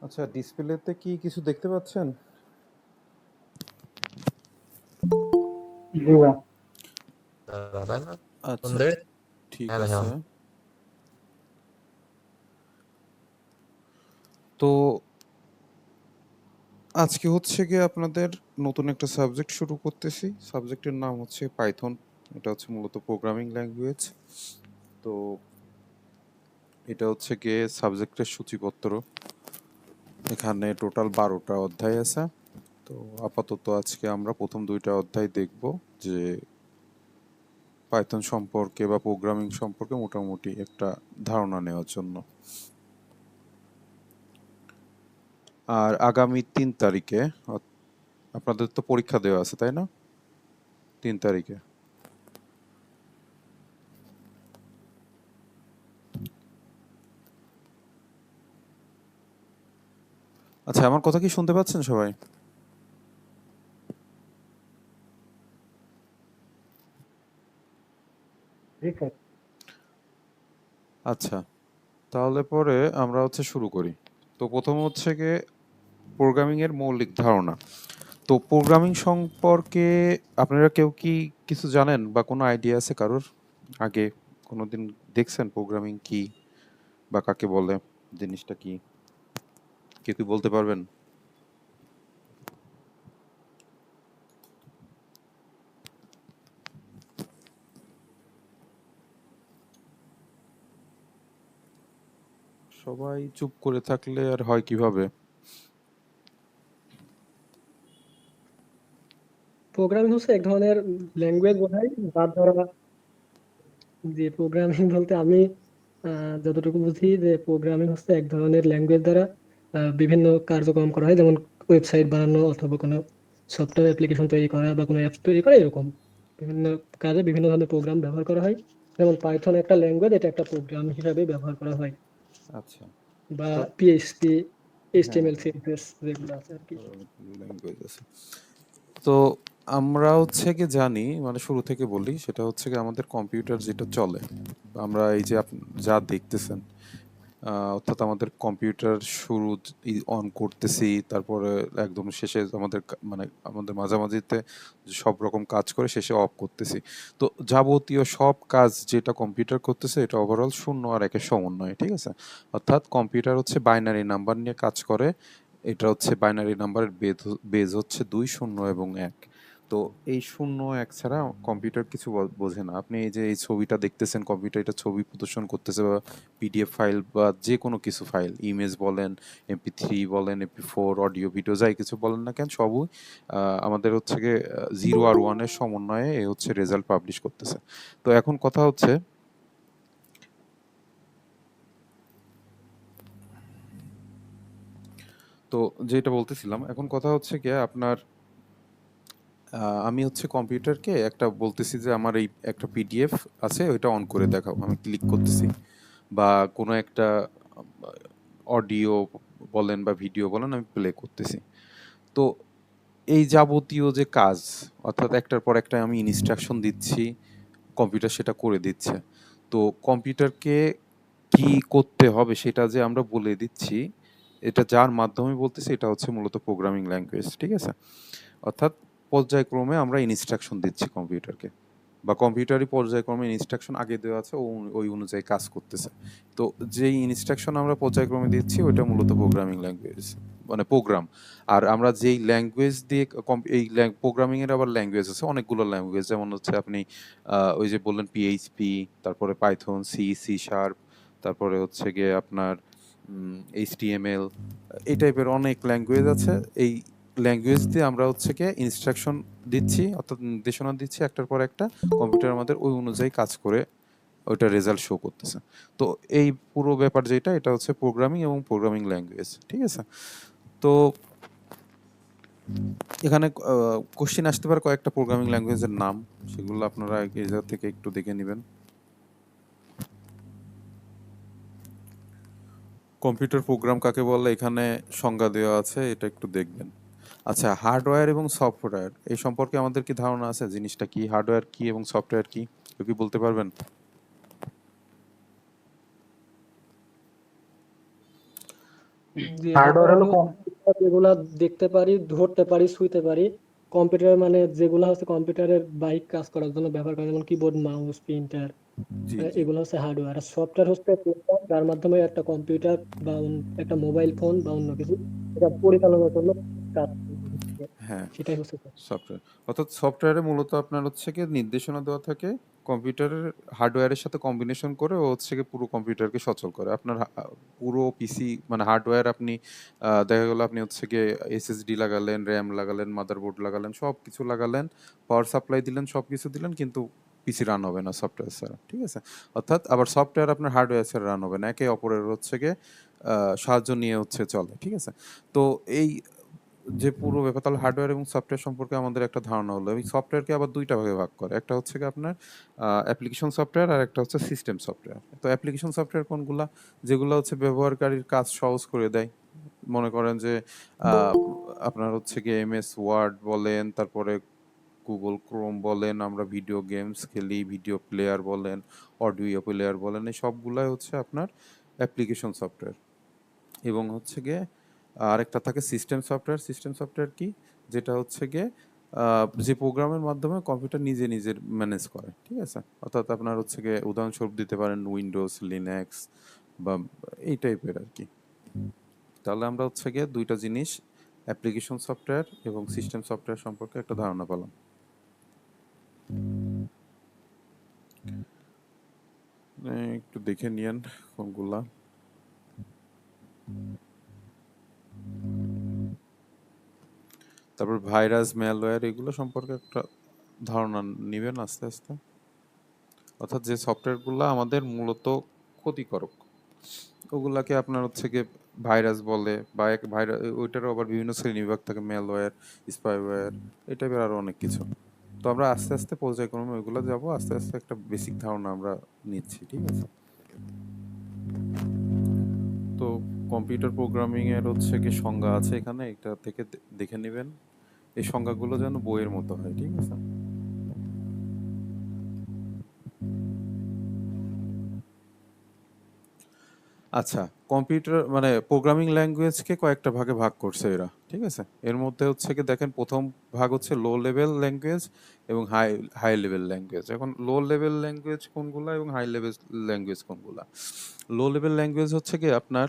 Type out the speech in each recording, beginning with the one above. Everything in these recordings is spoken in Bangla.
আচ্ছা, ডিসপ্লেতে কি কিছু দেখতে পাচ্ছেন? জি ভাইয়া। তাই না? আচ্ছা, সন্ধ্যে ঠিক হ্যাঁ আছে। দেখলাম। তো আজকে হচ্ছে গিয়ে আপনাদের নতুন একটা সাবজেক্ট শুরু করতেছি। সাবজেক্টের নাম হচ্ছে পাইথন। এটা হচ্ছে মূলত প্রোগ্রামিং ল্যাঙ্গুয়েজ। তো এটা হচ্ছে গিয়ে সাবজেক্টের সূচিপত্র। এখানে টোটাল 12টা অধ্যায় আছে। তো আপাতত আজকে আমরা প্রথম 2টা অধ্যায় দেখব, যে পাইথন সম্পর্কে বা প্রোগ্রামিং সম্পর্কে মোটামুটি একটা ধারণা নেওয়ার জন্য। আর আগামী 3 তারিখে আপনাদের তো পরীক্ষা দেওয়া আছে, তাই না? 3 তারিখে। আচ্ছা, আমার কথা কি শুনতে পাচ্ছেন সবাই? জি স্যার। আচ্ছা, তাহলে পরে আমরা হচ্ছে শুরু করি। তো প্রথম হচ্ছে গিয়ে প্রোগ্রামিং এর মৌলিক ধারণা। তো প্রোগ্রামিং সম্পর্কে আপনারা কেউ কি কিছু জানেন বা কোনো আইডিয়া আছে কারোর? আগে কোনোদিন দেখছেন প্রোগ্রামিং কি বা কাকে বলে, জিনিসটা কি? কেউ কি বলতে পারবেন? সবাই চুপ করে থাকলে আর হয় কিভাবে? প্রোগ্রামিং হচ্ছে এক ধরনের ল্যাঙ্গুয়েজ বোঝায় যার দ্বারা, যে প্রোগ্রামিং বলতে আমি যতটুকু বুঝি যে প্রোগ্রামিং হচ্ছে এক ধরনের ল্যাঙ্গুয়েজ দ্বারা বিভিন্ন কার্যক্রম করা হয়, যেমন ওয়েবসাইট বানানো অথবা কোনো সফটওয়্যার অ্যাপ্লিকেশন তৈরি করা বা কোনো অ্যাপস তৈরি করা, এরকম বিভিন্ন কাজে বিভিন্ন ধরনের প্রোগ্রাম ব্যবহার করা হয়। যেমন পাইথন একটা ল্যাঙ্গুয়েজ, এটা একটা প্রোগ্রাম হিসাবে ব্যবহার করা হয়। আচ্ছা, বা তো পিএইচপি, হ্যাঁ, এইচটিএমএল, সিএসএস যেগুলো আছে আর কি। ল্যাঙ্গুয়েজ আছে। তো আমরা হচ্ছে কি জানি, মানে শুরু থেকে বলি, সেটা হচ্ছে কি আমাদের কম্পিউটার যেটা চলে, আমরা এই যে যা দেখতেছেন, অর্থাৎ আমাদের কম্পিউটার শুরু অন করতেছি, তারপরে একদম শেষে আমাদের মানে আমাদের মাঝামাঝিতে সব রকম কাজ করে শেষে অফ করতেছি। তো যাবতীয় সব কাজ যেটা কম্পিউটার করতেছে, এটা ওভারঅল 0 আর 1-এর সমন্বয়, ঠিক আছে? অর্থাৎ কম্পিউটার হচ্ছে বাইনারি নাম্বার নিয়ে কাজ করে। এটা হচ্ছে বাইনারি নাম্বারের বেজ হচ্ছে 2, 0 এবং 1। তো এই 0 1 ছাড়া কম্পিউটার কিছু বোঝে না। আপনি এই যে এই ছবিটা দেখতেছেন, কম্পিউটার এটা ছবি প্রদর্শন করতেছে, বা পিডিএফ ফাইল বা যে কোনো কিছু ফাইল, ইমেজ বলেন, এমপি3 বলেন, এমপি4, অডিও ভিডিও, যাই কিছু বলেন না কেন, সবই আমাদের হচ্ছে গিয়ে 0 আর 1-এর সমন্বয়ে এ হচ্ছে রেজাল্ট পাবলিশ করতেছে। তো এখন কথা হচ্ছে, তো যেটা বলতেছিলাম, এখন কথা হচ্ছে গিয়ে আপনার, আমি হচ্ছে কম্পিউটারকে একটা বলতেছি যে আমার এই একটা পিডিএফ আছে, ওইটা অন করে দেখাও। আমি ক্লিক করতেছি, বা কোনো একটা অডিও বলেন বা ভিডিও বলেন, আমি প্লে করতেছি। তো এই যাবতীয় যে কাজ, অর্থাৎ একটার পর একটা আমি ইনস্ট্রাকশন দিচ্ছি, কম্পিউটার সেটা করে দিচ্ছে। তো কম্পিউটারকে কি করতে হবে সেটা যে আমরা বলে দিচ্ছি, এটা যার মাধ্যমে বলতেছি, এটা হচ্ছে মূলত প্রোগ্রামিং ল্যাঙ্গুয়েজ, ঠিক আছে? অর্থাৎ পর্যায়ক্রমে আমরা ইনস্ট্রাকশন দিচ্ছি কম্পিউটারকে, বা কম্পিউটারই পর্যায়ক্রমে ইনস্ট্রাকশন আগে দেওয়া আছে, ওই অনুযায়ী কাজ করতেছে। তো যেই ইনস্ট্রাকশন আমরা পর্যায়ক্রমে দিচ্ছি, ওইটা মূলত প্রোগ্রামিং ল্যাঙ্গুয়েজ, মানে প্রোগ্রাম। আর আমরা যেই ল্যাঙ্গুয়েজ দিয়ে এই প্রোগ্রামিং এর আবার ল্যাঙ্গুয়েজ আছে অনেকগুলো ল্যাঙ্গুয়েজ, যেমন হচ্ছে আপনি ওই যে বললেন পিএইচপি, তারপরে পাইথন, সি শার্প, তারপরে হচ্ছে গিয়ে আপনার এইচটিএমএল, এই টাইপের অনেক ল্যাঙ্গুয়েজ আছে। এই ল্যাঙ্গুয়েজ দিয়ে আমরা হচ্ছে গিয়ে ইনস্ট্রাকশন দিচ্ছি, অর্থাৎ নির্দেশনা দিচ্ছি একটার পর একটা, কম্পিউটার আমাদের ওই অনুযায়ী কাজ করে ওইটা রেজাল্ট শো করতেছে। তো এই পুরো ব্যাপার যেটা, এটা হচ্ছে প্রোগ্রামিং এবং প্রোগ্রামিং ল্যাঙ্গুয়েজ, ঠিক আছে? তো এখানে কোশ্চেন আসতে পারে কয়েকটা প্রোগ্রামিং ল্যাঙ্গুয়েজের নাম, সেগুলো আপনারা এই জায়গা থেকে একটু দেখে নেবেন। কম্পিউটার প্রোগ্রাম কাকে বলে এখানে সংজ্ঞা দেওয়া আছে, এটা একটু দেখবেন। আচ্ছা, হার্ডওয়্যার এবং সফটওয়্যার এই সম্পর্কে আমাদের কি ধারণা আছে? জিনিসটা কি, হার্ডওয়্যার কি এবং সফটওয়্যার কি, কেউ কি বলতে পারবেন? যে হার্ডওয়্যার হার্ডওয়্যার হলো হচ্ছে যেগুলা দেখতে পারি, ধরতে পারি, ছুঁইতে পারি। কম্পিউটার মানে যেগুলো হচ্ছে কম্পিউটারের বাহিক কাজ করার জন্য ব্যবহার করা, যেমন কিবোর্ড, মাউস, প্রিন্টার, জি জি এগুলো হচ্ছে হার্ডওয়্যার। আর সফটওয়্যার হচ্ছে প্রোগ্রাম, যার মাধ্যমে একটা কম্পিউটার বা একটা মোবাইল ফোন বা অন্য কিছু এটা পরিচালনার জন্য কাজ করে। হ্যাঁ সেটাই হচ্ছে সফটওয়্যার। অর্থাৎ সফটওয়্যারে মূলত আপনার হচ্ছে গিয়ে নির্দেশনা দেওয়া থাকে কম্পিউটারের হার্ডওয়্যারের সাথে কম্বিনেশন করে ও হচ্ছে গিয়ে পুরো কম্পিউটারকে সচল করে। আপনার পুরো পিসি মানে হার্ডওয়্যার আপনি দেখা গেলো আপনি হচ্ছে গিয়ে এসএসডি লাগালেন, র্যাম লাগালেন, মাদারবোর্ড লাগালেন, সব কিছু লাগালেন, পাওয়ার সাপ্লাই দিলেন, সব কিছু দিলেন, কিন্তু পিসি রান হবে না সফটওয়্যার ছাড়া। ঠিক আছে? অর্থাৎ আবার সফটওয়্যার আপনার হার্ডওয়্যার ছাড়া রান হবে না, একে অপরের হচ্ছে গিয়ে সাহায্য নিয়ে হচ্ছে চলে। ঠিক আছে? তো এই যে পুরো ব্যাপার, তাহলে হার্ডওয়্যার এবং সফটওয়্যার সম্পর্কে আমাদের একটা ধারণা হলো। এই সফটওয়্যারকে আবার দুইটা ভাগে ভাগ করে, একটা হচ্ছে কি আপনার অ্যাপ্লিকেশন সফটওয়্যার আর একটা হচ্ছে সিস্টেম সফটওয়্যার। তো অ্যাপ্লিকেশন সফটওয়্যার কোনগুলা? যেগুলো হচ্ছে ব্যবহারকারীর কাজ সহজ করে দেয়। মনে করেন যে আহ, আপনার হচ্ছে কি এমএস ওয়ার্ড বলেন, তারপরে গুগল ক্রোম বলেন, আমরা ভিডিও গেমস খেলি, ভিডিও প্লেয়ার বলেন, অডিও প্লেয়ার বলেন, এই সবগুলাই হচ্ছে আপনার অ্যাপ্লিকেশন সফটওয়্যার। এবং হচ্ছে গিয়ে আরেকটা থাকে সিস্টেম সফটওয়্যার। সিস্টেম সফটওয়্যার কি? যেটা হচ্ছে গিয়ে যে প্রোগ্রামের মাধ্যমে কম্পিউটার নিজে নিজের ম্যানেজ করে। ঠিক আছে? অর্থাৎ আপনার হচ্ছে গিয়ে উদাহরণস্বরূপ দিতে পারেন উইন্ডোজ, লিনাক্স বা এই টাইপের আর কি। তাহলে আমরা হচ্ছে গিয়ে দুইটা জিনিস, অ্যাপ্লিকেশন সফটওয়্যার এবং সিস্টেম সফটওয়্যার সম্পর্কে একটা ধারণা পেলাম। একটু দেখে নিয়েন কোনগুলা। তারপর ভাইরাস, ম্যালওয়্যার, এগুলো সম্পর্কে একটা ধারণা নিবেন আস্তে আস্তে। অর্থাৎ যে সফটওয়্যারগুলো আমাদের মূলত ক্ষতিকারক, ওগুলাকে আপনার হচ্ছে গিয়ে ভাইরাস বলে, বা এক ভাইরাস, ওইটারও আবার বিভিন্ন শ্রেণীবিভাগ থাকে, ম্যালওয়্যার, স্পাইওয়্যার, এই টাইপের আরো অনেক কিছু। তো আমরা আস্তে আস্তে পর্যায়ক্রমে ওইগুলো যাব, আস্তে আস্তে একটা বেসিক ধারণা আমরা নিচ্ছি। ঠিক আছে? তো কম্পিউটার প্রোগ্রামিং এর হচ্ছে কি সংজ্ঞা আছে এখানে, এটা থেকে দেখে নেবেন। এই সংজ্ঞাগুলো যেন বইয়ের মতো হয়। ঠিক আছে? আচ্ছা, কম্পিউটার মানে প্রোগ্রামিং ল্যাঙ্গুয়েজকে কয়েকটা ভাগে ভাগ করছে এরা। ঠিক আছে? এর মধ্যে হচ্ছে কি দেখেন, প্রথম ভাগ হচ্ছে লো লেভেল ল্যাঙ্গুয়েজ এবং হাই হাই লেভেল ল্যাঙ্গুয়েজ। এখন লো লেভেল ল্যাঙ্গুয়েজ কোনগুলা এবং হাই লেভেল ল্যাঙ্গুয়েজ কোনগুলা? লো লেভেল ল্যাঙ্গুয়েজ হচ্ছে কি আপনার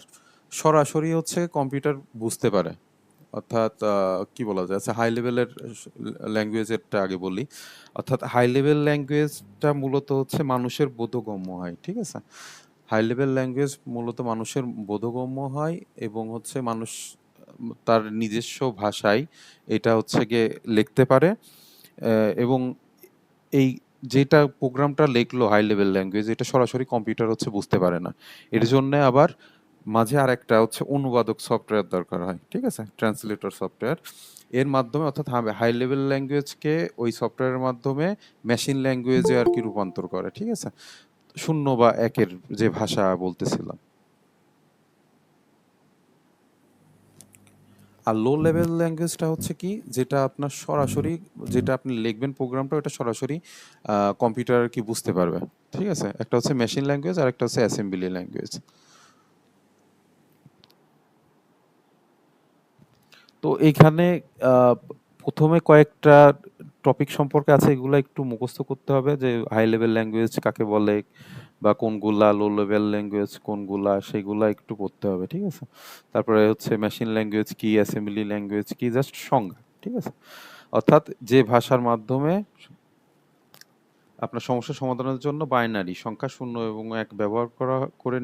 সরাসরি হচ্ছে কম্পিউটার বুঝতে পারে। অর্থাৎ কি বলা যায়, আচ্ছা হাই লেভেলের ল্যাঙ্গুয়েজেরটা আগে বলি। অর্থাৎ হাই লেভেল ল্যাঙ্গুয়েজটা মূলত হচ্ছে মানুষের বোধগম্য হয়। ঠিক আছে? হাই লেভেল ল্যাঙ্গুয়েজ মূলত মানুষের বোধগম্য হয় এবং হচ্ছে মানুষ তার নিজস্ব ভাষায় এটা হচ্ছে গিয়ে লিখতে পারে। এবং এই যেটা প্রোগ্রামটা লিখলো হাই লেভেল ল্যাঙ্গুয়েজ, এটা সরাসরি কম্পিউটার হচ্ছে বুঝতে পারে না। এর জন্য আবার মাঝে আরেকটা হচ্ছে অনুবাদক সফটওয়্যার দরকার হয়। ঠিক আছে? Translator software. এর মাধ্যমে অর্থাৎ হাই লেভেল ল্যাঙ্গুয়েজকে ওই সফটওয়্যারের মাধ্যমে মেশিন ল্যাঙ্গুয়েজে আর কি রূপান্তর করে। ঠিক আছে? শূন্য বা একের যে ভাষা বলতেছিলাম। আর লো লেভেল ল্যাঙ্গুয়েজটা হচ্ছে কি, যেটা আপনার সরাসরি, যেটা আপনি লিখবেন প্রোগ্রামটা, ওটা সরাসরি কম্পিউটার কি বুঝতে পারবে। ঠিক আছে? একটা হচ্ছে মেশিন ল্যাঙ্গুয়েজ আর একটা হচ্ছে অ্যাসেম্বলি ল্যাঙ্গুয়েজ। তো এইখানে আহ, প্রথমে কয়েকটা টপিক সম্পর্কে আছে, এগুলো একটু মুখস্থ করতে হবে, যে হাই লেভেল ল্যাঙ্গুয়েজ কাকে বলে বা কোনগুলা, লো লেভেল ল্যাঙ্গুয়েজ কোনগুলা, সেগুলা একটু পড়তে হবে। ঠিক আছে? তারপরে হচ্ছে মেশিন ল্যাঙ্গুয়েজ কি, অ্যাসেম্বলি ল্যাঙ্গুয়েজ কি, জাস্ট সংজ্ঞা। ঠিক আছে? অর্থাৎ যে ভাষার মাধ্যমে আপনার সমস্যা সমাধানের জন্য বাইনারি সংখ্যা 0 এবং 1 ব্যবহার করা করে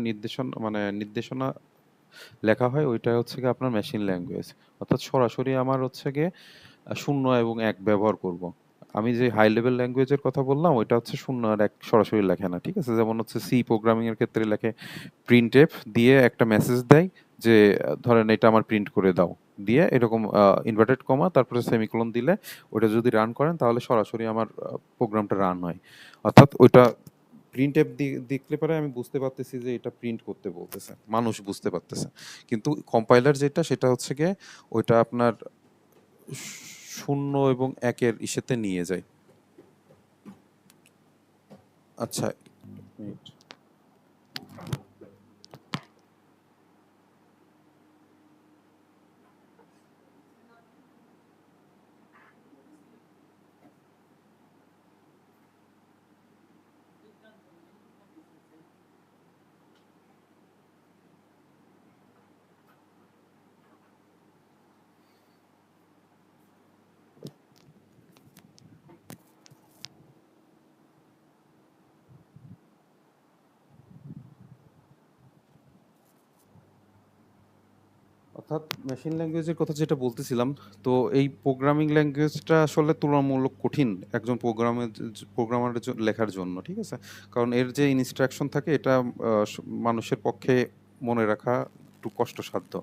নির্দেশনা লেখা হয়, ওইটা হচ্ছে গিয়ে আপনার মেশিন ল্যাঙ্গুয়েজ। অর্থাৎ সরাসরি আমার হচ্ছে গিয়ে 0 এবং 1 ব্যবহার করব। আমি যে হাই লেভেল ল্যাঙ্গুয়েজের কথা বললাম, ওইটা হচ্ছে 0 আর 1 সরাসরি লেখে না। ঠিক আছে? যেমন হচ্ছে সি প্রোগ্রামিং এর ক্ষেত্রে লেখে প্রিন্টএফ দিয়ে একটা মেসেজ দেয় যে ধরেন এটা আমার প্রিন্ট করে দাও, দিয়ে এরকম ইনভার্টেড কমা তারপরে সেমিকোলন দিলে ওটা যদি রান করেন তাহলে সরাসরি আমার প্রোগ্রামটা রান হয়। অর্থাৎ ওইটা প্রিন্ট এফ দেখলে পরে আমি বুঝতে পারতেছি যে এটা প্রিন্ট করতে বলতেছে, মানুষ বুঝতে পারতেছে। কিন্তু কম্পাইলার যেটা, সেটা হচ্ছে গিয়ে ওইটা আপনার 0 এবং 1-এর ইসেতে নিয়ে যায়। আচ্ছা, wait. অর্থাৎ মেশিন ল্যাঙ্গুয়েজের কথা যেটা বলতেছিলাম, তো এই প্রোগ্রামিং ল্যাঙ্গুয়েজটা আসলে তুলনামূলক কঠিন একজন প্রোগ্রামারের লেখার জন্য, ঠিক আছে? কারণ এর যে ইনস্ট্রাকশন থাকে এটা মানুষের পক্ষে মনে রাখা একটু কষ্টসাধ্য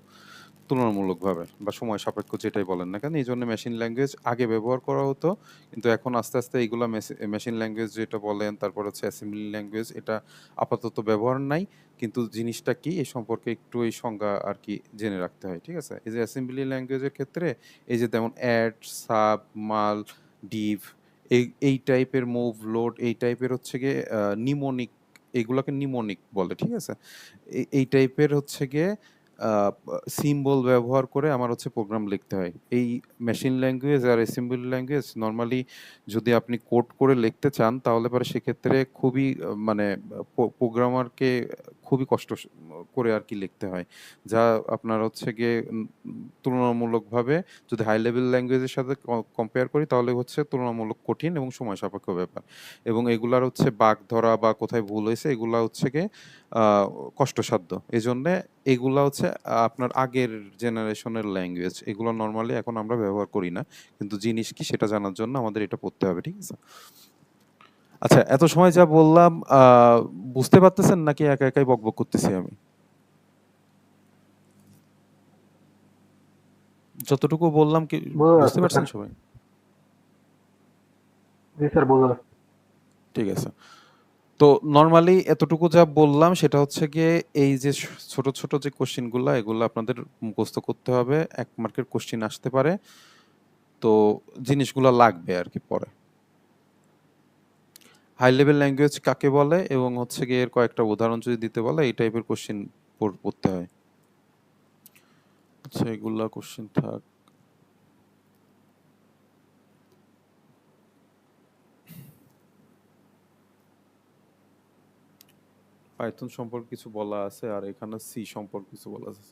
তুলনামূলকভাবে, বা সময় সাপেক্ষ যেটাই বলেন না কেন। এই জন্য মেশিন ল্যাঙ্গুয়েজ আগে ব্যবহার করা হতো, কিন্তু এখন আস্তে আস্তে এইগুলা মেশিন ল্যাঙ্গুয়েজ যেটা বলেন, তারপর হচ্ছে অ্যাসেম্বলি ল্যাঙ্গুয়েজ, এটা আপাতত ব্যবহার নাই। কিন্তু জিনিসটা কি এই সম্পর্কে একটু এই সংজ্ঞা আর কি জেনে রাখতে হয়, ঠিক আছে? এই যে অ্যাসেম্বলি ল্যাঙ্গুয়েজের ক্ষেত্রে এই যে যেমন অ্যাড, সাব, মাল, ডিভ, এই টাইপের মুভ, লোড, এই টাইপের হচ্ছে গিয়ে নিমোনিক, এগুলোকে নিমোনিক বলে, ঠিক আছে? এই টাইপের হচ্ছে গিয়ে সিম্বল ব্যবহার করে আমার হচ্ছে প্রোগ্রাম লিখতে হয়। এই মেশিন ল্যাঙ্গুয়েজ আর অ্যাসেম্বলি ল্যাঙ্গুয়েজ নর্মালি যদি আপনি কোড করে লিখতে চান, তাহলে পরে সেক্ষেত্রে খুবই মানে প্রোগ্রামারকে খুবই কষ্ট করে আর কি লিখতে হয়, যা আপনার হচ্ছে গিয়ে তুলনামূলকভাবে যদি হাই লেভেল ল্যাঙ্গুয়েজের সাথে কম্পেয়ার করি, তাহলে হচ্ছে তুলনামূলক কঠিন এবং সময় সাপেক্ষ ব্যাপার। এবং এগুলার হচ্ছে বাগ ধরা বা কোথায় ভুল হয়েছে, এগুলা হচ্ছে গিয়ে কষ্টসাধ্য। এই জন্যে এগুলা হচ্ছে আপনার আগের জেনারেশনের ল্যাঙ্গুয়েজ, এগুলো নর্মালি এখন আমরা ব্যবহার করি না, কিন্তু জিনিস কি সেটা জানার জন্য আমাদের এটা পড়তে হবে, ঠিক আছে? আচ্ছা, এত সময় যা বললাম বুঝতে পারতেছেন নাকি একা একাই বকবক করতেছি আমি? যতটুকু বললাম কি বোঝা বুঝতে যাচ্ছে পারছেন স্যার। সবাই? জি স্যার, বোঝা যাচ্ছে। ঠিক আছে। তো নর্মালি এতটুকু যা বললাম সেটা হচ্ছে গিয়ে এই যে ছোট ছোট যে কোশ্চেনগুলো, এগুলো আপনাদের মুখস্থ করতে হবে, 1 মার্কের কোশ্চেন আসতে পারে, তো জিনিসগুলো লাগবে আর কি পরে। হাই লেভেল ল্যাঙ্গুয়েজ কাকে বলে এবং হচ্ছে গিয়ে এর কয়েকটা উদাহরণ যদি দিতে বলে, এই টাইপের কোশ্চেন পড়তে হয়। আচ্ছা, এগুলা কোশ্চেন থাক। পাইথন সম্পর্কে কিছু বলা আছে, আর এখানে সি সম্পর্কে কিছু বলা আছে।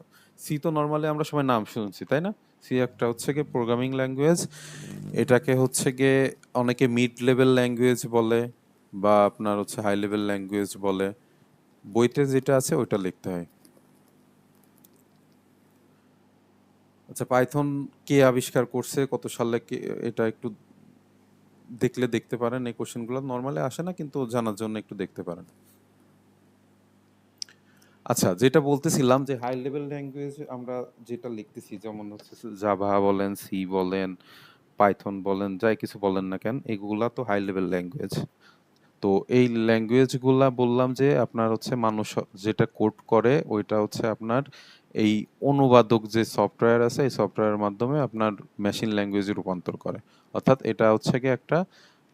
সি তো নর্মালি আমরা সবাই নাম শুনছি, তাই না? সি একটা হচ্ছে গিয়ে প্রোগ্রামিং ল্যাঙ্গুয়েজ। এটাকে হচ্ছে গিয়ে অনেকে মিড লেভেল ল্যাঙ্গুয়েজ বলে, বা আপনার হচ্ছে হাই লেভেল ল্যাঙ্গুয়েজ বলে। বইতে যেটা আছে ওইটা লিখতে হয়। আচ্ছা, পাইথন কে আবিষ্কার করছে, কত সালে, এটা একটু দেখলে দেখতে পারেন। এই কোশ্চেনগুলো নর্মালি আসে না, কিন্তু জানার জন্য একটু দেখতে পারেন। আচ্ছা, যেটা বলতেছিলাম যে হাই লেভেল ল্যাঙ্গুয়েজ আমরা যেটা লিখতেছি, যেমন হচ্ছে জাভা বলেন, সি বলেন, পাইথন বলেন, যাই কিছু বলেন না কেন, এগুলা তো হাই লেভেল ল্যাঙ্গুয়েজ। তো এই ল্যাঙ্গুয়েজগুলা বললাম যে আপনার হচ্ছে মানুষ যেটা কোড করে ওইটা হচ্ছে আপনার এই অনুবাদক যে সফটওয়্যার আছে, এই সফটওয়্যারের মাধ্যমে আপনার মেশিন ল্যাঙ্গুয়েজে রূপান্তর করে। অর্থাৎ এটা হচ্ছে কি একটা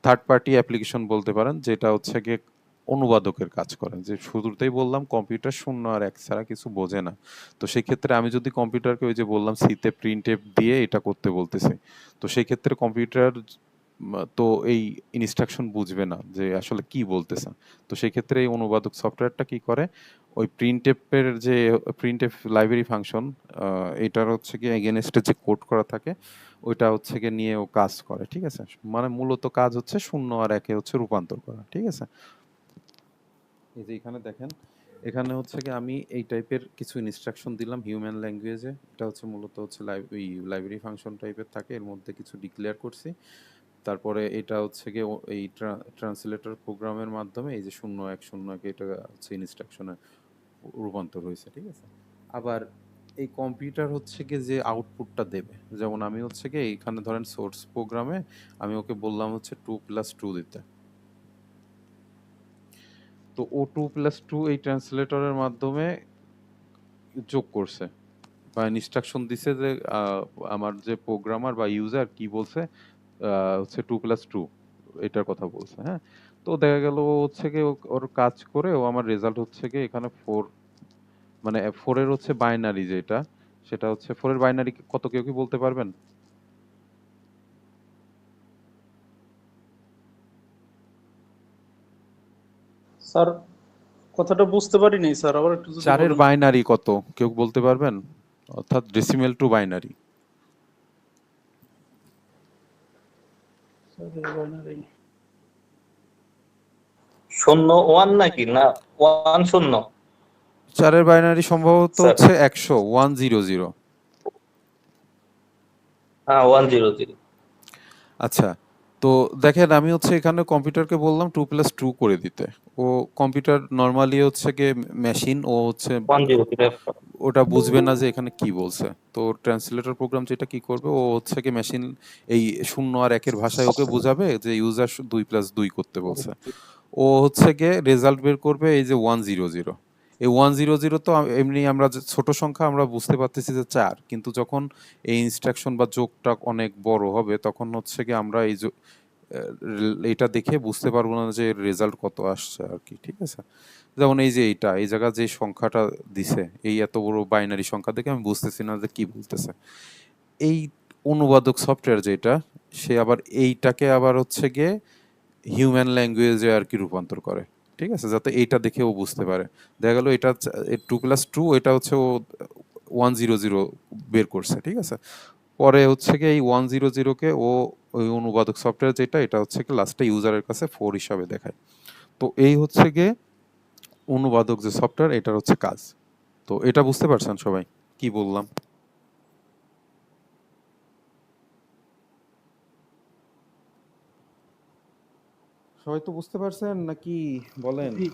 থার্ড পার্টি অ্যাপ্লিকেশন বলতে পারেন, যেটা হচ্ছে কি অনুবাদকের কাজ করে। যে শুরুতেই বললাম কম্পিউটার শূন্য আর এক ছাড়া কিছু বোঝে না। তো সেই ক্ষেত্রে আমি যদি কম্পিউটারকে ওই যে বললাম সিতে প্রিন্ট এফ দিয়ে এটা করতে বলতেছি, তো সেই ক্ষেত্রে কম্পিউটার তো এই ইনস্ট্রাকশন বুঝবে না যে আসলে কি বলতেছে। তো সেই ক্ষেত্রে এই অনুবাদক সফটওয়্যারটা কি করে, ওই প্রিন্টএফের যে প্রিন্টএফ লাইব্রেরি ফাংশন, এটার হচ্ছে কি এগেনস্টে যে কোড করা থাকে, ওইটা হচ্ছে কি নিয়ে ও কাজ করে, ঠিক আছে? মানে মূলত কাজ হচ্ছে শূন্য আর একে হচ্ছে রূপান্তর করা, ঠিক আছে? এই যে এখানে দেখেন, এখানে হচ্ছে কি আমি এই টাইপের কিছু ইনস্ট্রাকশন দিলাম হিউম্যান ল্যাঙ্গুয়েজে। এটা হচ্ছে মূলত হচ্ছে লাইব্রেরি ফাংশন টাইপের থাকে, এর মধ্যে কিছু ডিক্লেয়ার করছি। তারপরে এটা হচ্ছে গিয়ে এই ট্রান্সলেটর প্রোগ্রামের মাধ্যমে এই যে 0101 এটা হচ্ছে ইনস্ট্রাকশনে রূপান্তর হয়েছে, ঠিক আছে? আবার এই কম্পিউটার হচ্ছে গিয়ে যে আউটপুটটা দেবে, যেমন আমি হচ্ছে গিয়ে এইখানে ধরেন সোর্স প্রোগ্রামে আমি ওকে বললাম হচ্ছে 2+2 দিতে, তো ও 2+2 এই ট্রান্সলেটরের মাধ্যমে যোগ করছে বা ইনস্ট্রাকশন দিছে যে আমার যে প্রোগ্রামার বা ইউজার কি বলছে, হচ্ছে 2+2 এটার কথা বলছে, হ্যাঁ? তো দেখা গেল ও হচ্ছে গিয়ে ওর কাজ করে ও আমার রেজাল্ট হচ্ছে গিয়ে এখানে 4, মানে 4 এর হচ্ছে বাইনারি যেটা, সেটা হচ্ছে 4 এর বাইনারি কত, কেউ কি বলতে পারবেন? স্যার, কথাটা বুঝতে পারিনি স্যার, আবার একটু যদি 4 এর বলেন। বাইনারি কত, কেউ বলতে পারবেন? অর্থাৎ ডেসিমেল টু বাইনারি। শূন্য ওয়ান নাকি না, ওয়ান শূন্য 4 এর বাইনারি সম্ভবত স্যার? হচ্ছে 100, 100। হ্যাঁ 100। আচ্ছা, তো দেখেন আমি হচ্ছে এখানে কম্পিউটারকে বললাম 2+2 করে দিতে। ও কম্পিউটার নরমালি হচ্ছে গিয়ে মেশিন, ও হচ্ছে 100 ওটা বুঝবে না যে এখানে কি বলছে। তো ট্রান্সলেটর প্রোগ্রাম যেটা কি করবে, ও হচ্ছে কি মেশিন এই 0 আর 1 এর ভাষায় ওকে বোঝাবে যে ইউজার 2+2 করতে বলছে। ও হচ্ছে গিয়ে রেজাল্ট বের করবে এই যে 100। এই 100 তো এমনি আমরা যে ছোট সংখ্যা আমরা বুঝতে পারতেছি যে 4, কিন্তু যখন এই ইনস্ট্রাকশন বা যোগটা অনেক বড় হবে তখন হচ্ছে কি আমরা এই এটা দেখে বুঝতে পারবো না যে রেজাল্ট কত আসছে আর কি, ঠিক আছে? যেমন এই যে এই জায়গা যে সংখ্যাটা দিছে, এই এত বড় বাইনারি সংখ্যা দেখে আমি বুঝতেছি না যে কি বলতেছে। এই অনুবাদক সফটওয়্যার যেটা, সে আবার এইটাকে আবার হচ্ছে গিয়ে হিউম্যান ল্যাঙ্গুয়েজে আর কি রূপান্তর করে, ঠিক আছে, যাতে এইটা দেখে ও বুঝতে পারে। দেখা গেল এটা 2+2, এটা হচ্ছে ও 100 বের করছে, ঠিক আছে। পরে হচ্ছে কি এই 100-কে ও ওই অনুবাদক সফটওয়্যার যেটা, এটা হচ্ছে কি লাস্টে ইউজারের কাছে 4 হিসাবে দেখায়। তো এই হচ্ছে গিয়ে অনুবাদক যে সফটওয়্যার, এটার হচ্ছে কাজ। তো এটা বুঝতে পারছেন সবাই কি বললাম? সবাই তো বুঝতে পারছেন নাকি বলেন? জি।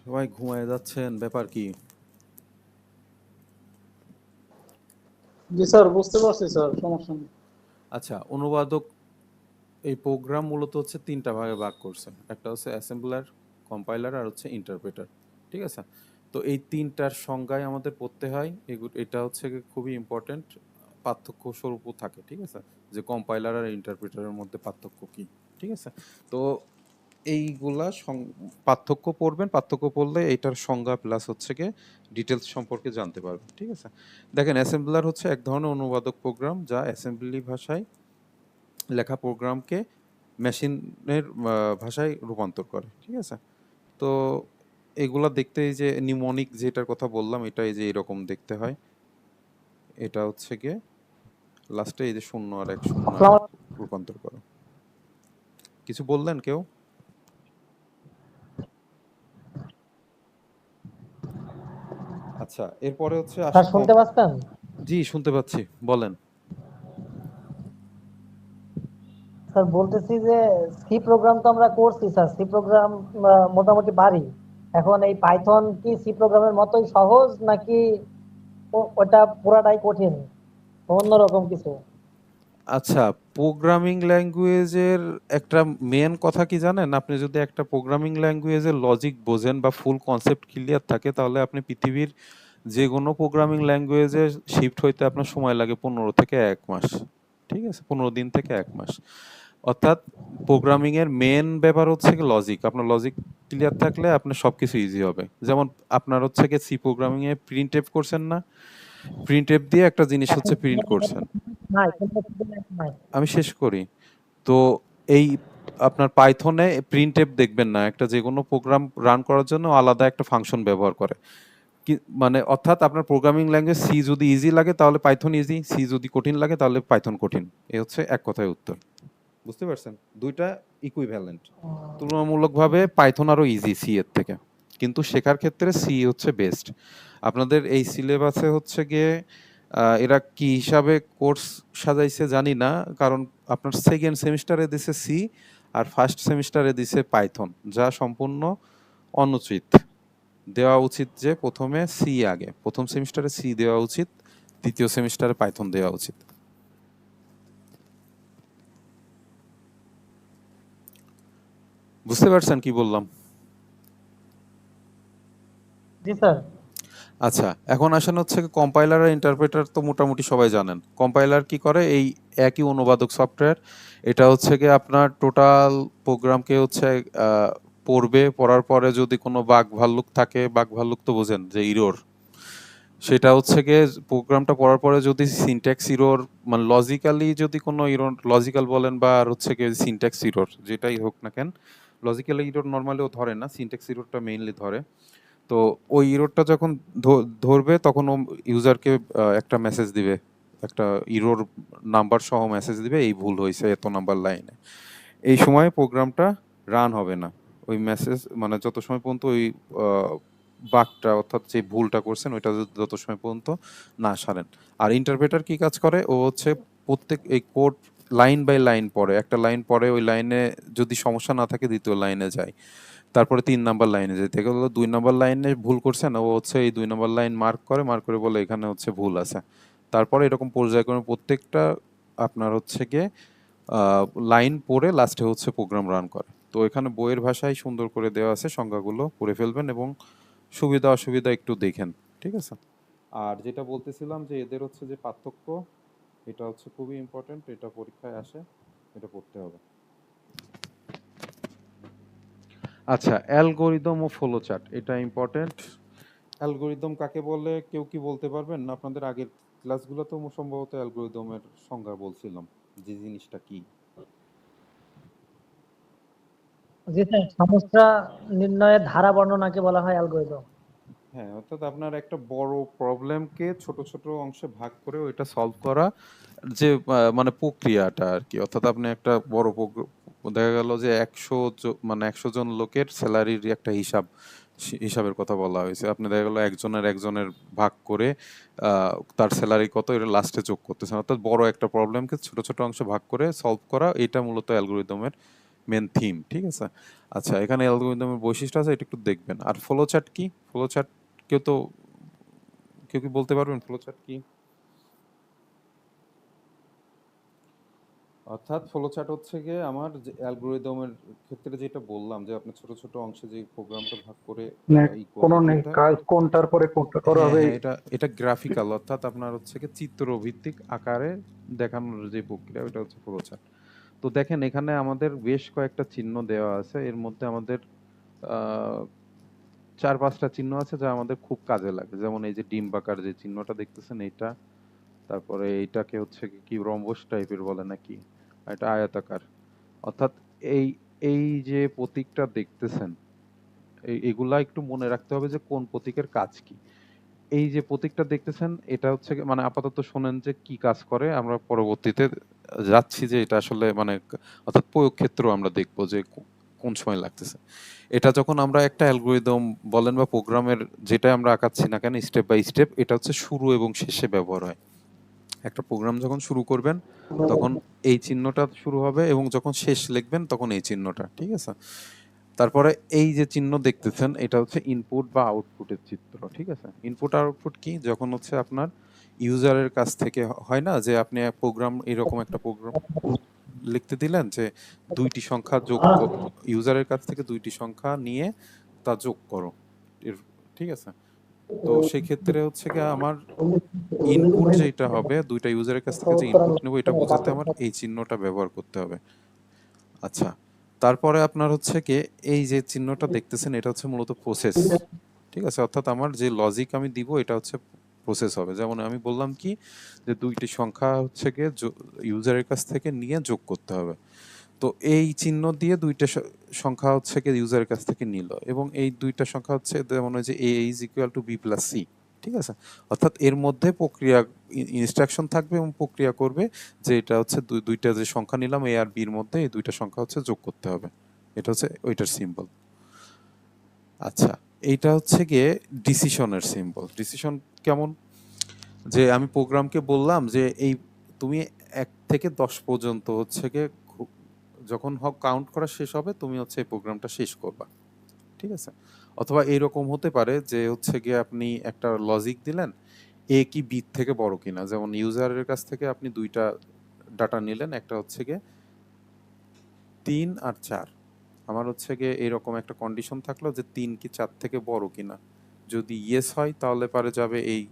সবাই ঘুমায় যাচ্ছেন, ব্যাপার কি? জি স্যার, বুঝতে পারছি স্যার, সমস্যা নেই। আচ্ছা, অনুবাদক এই প্রোগ্রাম মূলত হচ্ছে 3টা ভাগে ভাগ করছে। একটা হচ্ছে অ্যাসেম্বলার, কম্পাইলার আর হচ্ছে ইন্টারপ্রেটার, ঠিক আছে? তো এই 3টার সংজ্ঞায় আমাদের পড়তে হয়। এটা হচ্ছে গিয়ে খুবই ইম্পর্টেন্ট, পার্থক্য স্বরূপও থাকে, ঠিক আছে, যে কম্পাইলার আর ইন্টারপ্রেটারের মধ্যে পার্থক্য কি, ঠিক আছে? তো এইগুলা পার্থক্য পড়বেন, পার্থক্য পড়লে এইটার সংজ্ঞা প্লাস হচ্ছে গিয়ে ডিটেলস সম্পর্কে জানতে পারবেন, ঠিক আছে? দেখেন, অ্যাসেম্বলার হচ্ছে এক ধরনের অনুবাদক প্রোগ্রাম যা অ্যাসেম্বলি ভাষায় লেখা প্রোগ্রামকে মেশিনের ভাষায় রূপান্তর করে, ঠিক আছে? তো এগুলা দেখতে এই যে নিউমনিক যেটার কথা বললাম, এটা এই যে এরকম দেখতে হয়। এটা হচ্ছে গিয়ে লাস্টে এই যে 0 আর 1 0 আর 1 রূপান্তর করে। কিছু বললেন কেউ? আচ্ছা, এরপরে হচ্ছে স্যার আসি শুনতে পাচ্ছেন? জি, শুনতে পাচ্ছি, বলেন। স্যার বলতেছি যে সি প্রোগ্রাম তো আমরা করছি স্যার, সি প্রোগ্রাম মোটামুটি পারি। এখন এই পাইথন কি সি প্রোগ্রামের মতোই সহজ নাকি ওটা পুরাটাই কঠিন, অন্যরকম কিছু? আচ্ছা, প্রোগ্রামিং ল্যাঙ্গুয়েজের একটা মেন কথা কি জানেন? আপনি যদি একটা প্রোগ্রামিং ল্যাঙ্গুয়েজের লজিক বোঝেন বা ফুল কনসেপ্ট ক্লিয়ার থাকে, তাহলে আপনি পৃথিবীর যে কোনো প্রোগ্রামিং ল্যাঙ্গুয়েজে শিফট হইতে আপনার সময় লাগে 15 থেকে 1 মাস, ঠিক আছে, 15 দিন থেকে 1 মাস। অর্থাৎ প্রোগ্রামিং এর মেন ব্যাপার হচ্ছে কি লজিক। আপনার লজিক ক্লিয়ার থাকলে আপনার সবকিছু ইজি হবে। যেমন আপনার হচ্ছে কি সি প্রোগ্রামিং এ প্রিন্ট এফ করছেন না, প্রিন্ট এফ দিয়ে একটা জিনিস এখন হচ্ছে প্রিন্ট করছেন। নাই, কোনো কিছু নাই। আমি শেষ করি। তো এই আপনার পাইথনে প্রিন্টএফ দেখবেন না, একটা যে কোনো প্রোগ্রাম রান করার জন্য আলাদা একটা ফাংশন ব্যবহার করে। কি মানে, অর্থাৎ আপনার প্রোগ্রামিং ল্যাঙ্গুয়েজ সি যদি ইজি লাগে তাহলে পাইথন ইজি, সি যদি কঠিন লাগে তাহলে পাইথন কঠিন। এই হচ্ছে এক কথায় উত্তর। বুঝতে পারছেন? দুইটা ইকুইভ্যালেন্ট। তুলনামূলকভাবে পাইথন আরো ইজি সি এর থেকে, কিন্তু শেখার ক্ষেত্রে সি হচ্ছে বেস্ট। আপনাদের এই সিলেবাসে হচ্ছে গিয়ে এরা কি হিসাবে কোর্স সাজাইছে জানি না, কারণ আপনার সেকেন্ড সেমিস্টারে দিছে সি আর ফার্স্ট সেমিস্টারে দিছে পাইথন, যা সম্পূর্ণ অনুচিত। দেওয়া উচিত যে প্রথমে সি, আগে প্রথম সেমিস্টারে সি দেওয়া উচিত, দ্বিতীয় সেমিস্টারে পাইথন দেওয়া উচিত। বুঝতে পারছেন কি বললাম? জি স্যার। আচ্ছা, এখন আসেন হচ্ছে কম্পাইলার আর ইন্টারপ্রেটার, তো মোটামুটি সবাই জানেন। কম্পাইলার কি করে? এই একই অনুবাদক সফটওয়্যার, এটা হচ্ছে কি আপনার টোটাল প্রোগ্রামকে হচ্ছে পড়বে, পড়ার পরে যদি কোনো বাগ ভাল্লুক থাকে, বাগ ভাল্লুক তো বোঝেন যে ইরর, সেটা হচ্ছে গিয়ে প্রোগ্রামটা পড়ার পরে যদি সিনট্যাক্স ইরর, মানে লজিক্যালি যদি কোনো ইরর, লজিক্যাল বলেন বা আর হচ্ছে গিয়ে সিনট্যাক্স ইরর যেটাই হোক না কেন, লজিক্যাল ইরর নর্মালিও ধরে না, সিনট্যাক্স ইররটা মেইনলি ধরে। তো ওই ইরোরটা যখন ধরবে তখন ও ইউজারকে একটা মেসেজ দিবে, একটা ইরোর নাম্বার সহ মেসেজ দিবে, এই ভুল হয়েছে এত নাম্বার লাইনে। এই সময় প্রোগ্রামটা রান হবে না। ওই মেসেজ মানে যত সময় পর্যন্ত ওই বাগটা অর্থাৎ যে ভুলটা করছেন ওইটা যত সময় পর্যন্ত না সারেন। আর ইন্টারপ্রেটার কি কাজ করে, ও হচ্ছে প্রত্যেক এই কোড লাইন বাই লাইন পড়ে, একটা লাইন পড়ে, ওই লাইনে যদি সমস্যা না থাকে দ্বিতীয় লাইনে যায়, তারপরে ৩ নাম্বার লাইনে যায়, থেকে গেলো ২ নাম্বার লাইনে ভুল করছেন, ও হচ্ছে এই ২ নাম্বার লাইন মার্ক করে বলে এখানে হচ্ছে ভুল আছে। তারপরে এরকম পর্যায়ক্রমে প্রত্যেকটা আপনার হচ্ছে গিয়ে লাইন পড়ে লাস্টে হচ্ছে প্রোগ্রাম রান করে। তো এখানে বইয়ের ভাষায় সুন্দর করে দেওয়া আছে, সংজ্ঞাগুলো পড়ে ফেলবেন এবং সুবিধা অসুবিধা একটু দেখেন, ঠিক আছে? আর যেটা বলতেছিলাম যে এদের হচ্ছে যে পার্থক্য, এটা হচ্ছে খুবই ইম্পর্টেন্ট, এটা পরীক্ষায় আসে, এটা পড়তে হবে। আচ্ছা, অ্যালগরিদম ও ফ্লো চার্ট, এটা ইম্পর্টেন্ট। অ্যালগরিদম কাকে বলে কেউ কি বলতে পারবেন? না, আপনাদের আগের ক্লাসগুলোতেও সম্ভবত অ্যালগরিদমের সংজ্ঞা বলছিলাম, যে জিনিসটা কি। জি স্যার, সমস্যা নির্ণয়ের ধারা বর্ণনাকে বলা হয় অ্যালগরিদম। হ্যাঁ, অর্থাৎ আপনার একটা বড় প্রবলেমকে ছোট ছোট অংশে ভাগ করে ওইটা সলভ করা, যে মানে প্রক্রিয়াটা আর কি। অর্থাৎ আপনি একটা বড় দেখা গেল যে ১০০ জন লোকের স্যালারির একটা হিসাবের কথা বলা হয়েছে, আপনি দেখা গেল একজনের ভাগ করে তার স্যালারি কত এটা লাস্টে যোগ করতেছেন। অর্থাৎ বড় একটা প্রবলেমকে ছোট ছোট অংশে ভাগ করে সলভ করা, এটা মূলত অ্যালগরিদমের মেন থিম, ঠিক আছে? আচ্ছা, এখানে অ্যালগরিদমের বৈশিষ্ট্য আছে, এটা একটু দেখবেন। আর ফ্লো চার্ট কি? ফ্লো চার্ট কেউ কি বলতে পারবেন ফ্লো চার্ট কি? অর্থাৎ ফ্লো চার্ট হচ্ছে গিয়ে আমার যে অ্যালগরিদমের ক্ষেত্রে যেটা বললাম, যে আপনি ছোট ছোট অংশে যে প্রোগ্রামটা ভাগ করে ই কোনো করবেন, নেই এটা কাজ কোনটার পরে কোনটা করা হ্যাঁ হবে। হ্যাঁ, এটা গ্রাফিক্যাল, অর্থাৎ আপনার হচ্ছে কি চিত্রভিত্তিক আকারে দেখানোর যে প্রক্রিয়া, ওটা হচ্ছে ফ্লো চার্ট। তো দেখেন এখানে আমাদের বেশ কয়েকটা চিহ্ন দেওয়া আছে, এর মধ্যে আমাদের আহ ৪-৫টা চিহ্ন আছে যা আমাদের খুব কাজে লাগে। যেমন এই যে ডিম্বাকার যে চিহ্নটা দেখতেছেন এইটা, তারপরে এইটাকে হচ্ছে কি রম্বস টাইপের বলে নাকি, আর এটা আয়তাকার। অর্থাৎ এই এই যে প্রতীকটা দেখতেছেন, এগুলা একটু মনে রাখতে হবে যে কোন প্রতীকের কাজ কি। এই যে প্রতীকটা দেখতেছেন এটা হচ্ছে মানে আপাতত শোনেন যে কি কাজ করে, আমরা পরবর্তীতে যাচ্ছি যে এটা আসলে মানে অর্থাৎ প্রয়োগ ক্ষেত্র আমরা দেখবো যে কোন সময় লাগতেছে। এটা যখন আমরা একটা অ্যালগরিদম বলেন বা প্রোগ্রামের যেটা আমরা আঁকাচ্ছি না কেন স্টেপ বাই স্টেপ, এটা হচ্ছে শুরু এবং শেষে ব্যবহার হয়। একটা প্রোগ্রাম যখন শুরু করবেন তখন এই চিহ্নটা শুরু হবে, এবং যখন শেষ লিখবেন তখন এই চিহ্নটা, ঠিক আছে? তারপরে এই যে চিহ্ন দেখতেছেন এটা হচ্ছে ইনপুট বা আউটপুটের চিত্র, ঠিক আছে? ইনপুট আউটপুট কি? যখন হচ্ছে আপনার ইউজারের কাছ থেকে হয় না যে আপনি প্রোগ্রাম, এরকম একটা প্রোগ্রাম লিখতে দিলেন যে ২টি সংখ্যা ইউজারের কাছ থেকে ২টি সংখ্যা নিয়ে তা যোগ করো, ঠিক আছে? তো সেই ক্ষেত্রে হচ্ছে কি আমার ইনপুট যেটা হবে, ২টা ইউজারের কাছ থেকে যে ইনপুট নেব, এটা বোঝাতে আমার এই চিহ্নটা ব্যবহার করতে হবে। আচ্ছা, তারপরে আপনার হচ্ছে কি এই যে চিহ্নটা দেখতেছেন এটা হচ্ছে মূলত প্রসেস, ঠিক আছে? অর্থাৎ আমার যে লজিক আমি দিব এটা হচ্ছে প্রসেস হবে। যেমন আমি বললাম কি যে ২টি সংখ্যা হচ্ছে গিয়ে ইউজারের কাছ থেকে নিয়ে যোগ করতে হবে। তো এই চিহ্ন দিয়ে ২টা সংখ্যা হচ্ছে গিয়ে ইউজারের কাছ থেকে নিল, এবং এই ২টা সংখ্যা হচ্ছে যেমন যে a is equal to b plus c, ঠিক আছে? অর্থাৎ এর মধ্যে প্রক্রিয়া ইনস্ট্রাকশন থাকবে এবং প্রক্রিয়া করবে যে এটা হচ্ছে দুইটা যে সংখ্যা নিলাম a আর b এর মধ্যে এই ২টা সংখ্যা হচ্ছে যোগ করতে হবে। এটা হচ্ছে ওইটার সিম্বল। আচ্ছা, এইটা হচ্ছে গিয়ে ডিসিশনের সিম্বল। ডিসিশন কেমন? যে আমি প্রোগ্রামকে বললাম যে এই তুমি ১ থেকে ১০ পর্যন্ত হচ্ছে গিয়ে যখন কাউন্ট করা শেষ হবে তুমি হচ্ছে এই প্রোগ্রামটা শেষ করবা, ঠিক আছে? অথবা এইরকম হতে পারে যে হচ্ছে গিয়ে আপনি একটা লজিক দিলেন এ কি বি থেকে বড় কিনা। যেমন ইউজারের কাছ থেকে আপনি ২টা ডাটা নিলেন, একটা হচ্ছে গিয়ে ৩ আর ৪। আমার হচ্ছে গিয়ে এরকম একটা কন্ডিশন থাকলো যে ৩ কি ৪ থেকে বড় কিনা। যদি ইয়েস হয় তাহলে পারে যাবে এই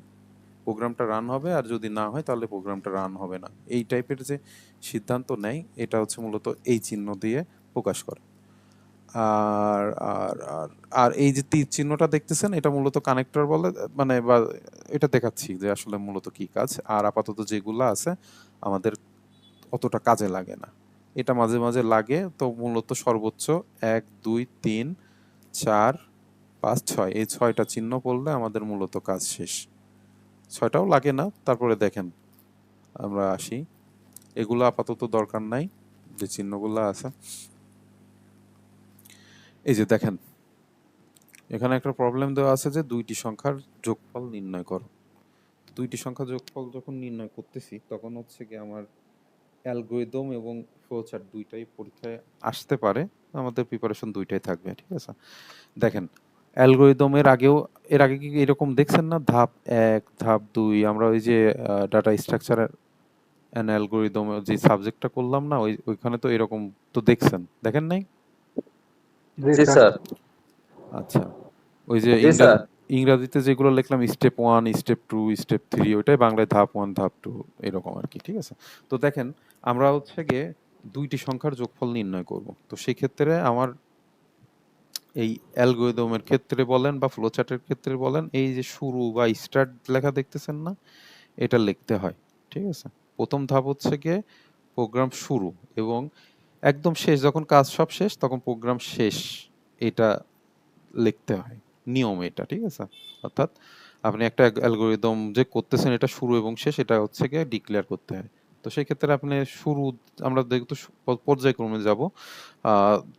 প্রোগ্রামটা রান হবে, আর যদি না হয় তাহলে প্রোগ্রামটা রান হবে না। এই টাইপের যে সিদ্ধান্ত নেয় এটা হচ্ছে মূলত এই চিহ্ন দিয়ে প্রকাশ করে। আর আর আর আর এই যে তীর চিহ্নটা দেখতেছেন এটা মূলত কানেক্টর বলে, মানে বা এটা দেখাচ্ছি যে আসলে মূলত কি কাজ। আর আপাতত যেগুলো আছে আমাদের অতটা কাজে লাগে না, এটা মাঝে মাঝে লাগে। তো মূলত সর্বোচ্চ ১ ২ ৩ ৪ ৫ ৬ এই ৬টা চিহ্ন পড়লে আমাদের মূলত কাজ শেষ। ৬টাও লাগে না। তারপরে দেখেন আমরা আসি, এগুলো আপাতত দরকার নাই যে চিহ্নগুলো আছে। এই যে দেখেন এখানে একটা প্রবলেম দেওয়া আছে যে দুইটি সংখ্যার যোগফল নির্ণয় করো। দুইটি সংখ্যার যোগফল যখন নির্ণয় করতেছি তখন হচ্ছে কি আমার অ্যালগরিদম এবং ফ্লোচার্ট দুইটাই পরীক্ষায় আসতে পারে, আমাদের প্রিপারেশন দুইটাই থাকবে, ঠিক আছে। দেখেন অ্যালগরিদমের আগেও, এর আগে কি এরকম দেখছেন না, ধাপ 1 ধাপ 2, আমরা ওই যে ডাটা স্ট্রাকচার অ্যান্ড অ্যালগরিদম যে সাবজেক্টটা করলাম না, ওইখানে তো এরকম তো দেখছেন, দেখেন নাই? জি জি স্যার। স্যার। আচ্ছা, ওই যে জি স্যার। ইংরাজিতে যেগুলো লিখলাম স্টেপ 1 স্টেপ 2 স্টেপ 3, ওইটাই বাংলায় ধাপ 1 ধাপ 2 এরকম আর কি, ঠিক আছে। তো দেখেন আমরা হচ্ছে গিয়ে দুইটি সংখ্যার যোগফল নির্ণয় করব। তো সেই ক্ষেত্রে আমার এই অ্যালগরিদমের ক্ষেত্রে বলেন বা ফ্লোচার্টের ক্ষেত্রে বলেন, এই যে শুরু বা স্টার্ট লেখা দেখতেছেন না, এটা লিখতে হয়, ঠিক আছে। প্রথম ধাপ হচ্ছে গিয়ে প্রোগ্রাম শুরু, এবং একদম শেষ যখন কাজ সব শেষ তখন প্রোগ্রাম শেষ, এটা লিখতে হয়, নিয়ম এটা, ঠিক আছে। অর্থাৎ আপনি একটা অ্যালগরিদম যে করতেছেন এটা শুরু এবং শেষ, এটা হচ্ছে গিয়ে ডিক্লেয়ার করতে হয়। তো সেই ক্ষেত্রে আপনি শুরু, আমরা দেখতো পর্যায়ক্রমে যাব।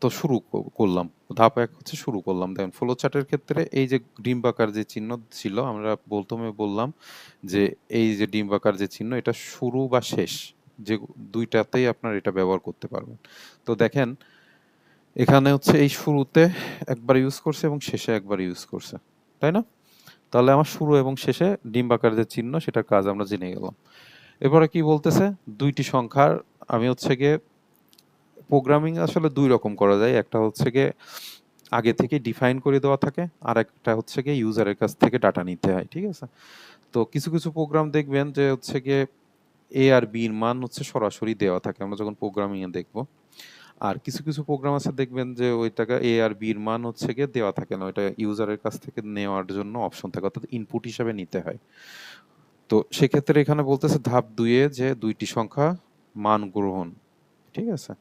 তো শুরু করলাম, ধাপ 1 হচ্ছে শুরু করলাম। দেখেন ফ্লো চার্টের ক্ষেত্রে এই যে ডিম্বাকার যে চিহ্ন ছিল, আমরা প্রথমে বললাম যে এই যে ডিম্বাকার যে চিহ্ন, এটা শুরু বা শেষ, যে দুইটাতেই আপনার এটা ব্যবহার করতে পারবেন। তো দেখেন এখানে হচ্ছে এই শুরুতে একবার ইউজ করছে এবং শেষে একবার ইউজ করছে, তাই না? তাহলে আমার শুরু এবং শেষে ডিম্বাকার যে চিহ্ন, সেটার কাজ আমরা জেনে গেলাম। এরপরে কি বলতেছে, দুইটি সংখ্যার, আমি হচ্ছে গিয়ে প্রোগ্রামিং আসলে দুই রকম করা যায়, একটা হচ্ছে গিয়ে আগে থেকে ডিফাইন করে দেওয়া থাকে, আর একটা হচ্ছে গিয়ে ইউজারের কাছ থেকে ডাটা নিতে হয়, ঠিক আছে। তো কিছু কিছু প্রোগ্রাম দেখবেন যে হচ্ছে গিয়ে এ আর বি এর মান হচ্ছে সরাসরি দেওয়া থাকে, আমরা যখন প্রোগ্রামিং এ দেখবো। আর কিছু কিছু প্রোগ্রাম আছে দেখবেন যে ওইটাকে এ আর বি এর মান হচ্ছে গিয়ে দেওয়া থাকে না, ওইটা ইউজারের কাছ থেকে নেওয়ার জন্য অপশন থাকে, অর্থাৎ ইনপুট হিসাবে নিতে হয়। তো সেক্ষেত্রে এখানে বলতেছে ধাপ 2 এ যে দুইটি সংখ্যা মান গ্রহণ, ঠিক আছে।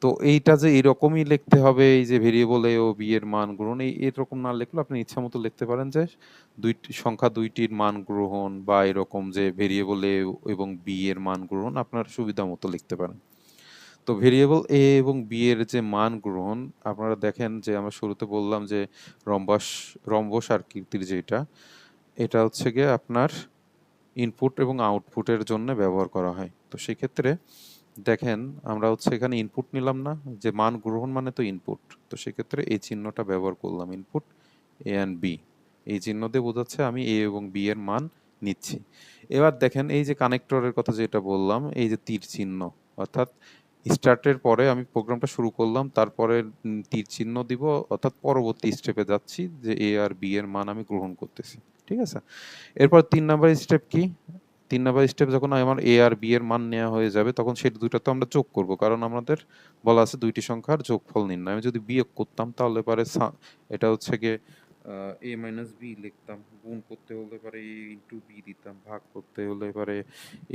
তো এইটা যে এরকমই লিখতে হবে, এই যে ভেরিয়েবল এ ও বি এর মান গ্রহণ, এরকম না লিখলে আপনি ইচ্ছা মতো লিখতে পারেন যে দুইটি সংখ্যা দুইটির মান গ্রহণ, বা এরকম যে ভেরিয়েবল এ এবং বি এর মান গ্রহণ, আপনার সুবিধা মতো লিখতে পারেন। তো ভেরিয়েবল এ এবং বি এর যে মান গ্রহণ, আপনারা দেখেন যে আমরা শুরুতে বললাম যে রম্বস রম্বস আকৃতির যেটা, এটা হচ্ছে গিয়ে আপনার ইনপুট এবং আউটপুটের জন্য ব্যবহার করা হয়। তো সেক্ষেত্রে দেখেন আমরা হচ্ছে এখানে ইনপুট নিলাম না, যে মান গ্রহণ মানে তো ইনপুট, তো সেক্ষেত্রে এই চিহ্নটা ব্যবহার করলাম, ইনপুট এ অ্যান্ড বি, এই চিহ্ন দিয়ে বোঝাচ্ছে আমি এ এবং বি এর মান নিচ্ছি। এবার দেখেন এই যে কানেক্টরের কথা যেটা বললাম, এই যে তীর চিহ্ন, অর্থাৎ স্টার্টের পরে আমি প্রোগ্রামটা শুরু করলাম, তারপরে তীর চিহ্ন দিব, অর্থাৎ পরবর্তী স্টেপে যাচ্ছি যে এ আর বি এর মান আমি গ্রহণ করতেছি, ঠিক আছে। এরপর 3 নাম্বার স্টেপ কি, 3 নাম্বার স্টেপ যখন আমার এ আর বি এর মান নেওয়া হয়ে যাবে, তখন সেই দুইটা তো আমরা যোগ করব, কারণ আমাদের বলা আছে দুইটি সংখ্যার যোগফল নির্ণয়। আমি যদি বিয়োগ করতাম তাহলে পারে এটা হচ্ছে গিয়ে এ মাইনাস বি লিখতাম, গুণ করতে হলে পারে এ ইন্টু বি দিতাম, ভাগ করতে হলে পারে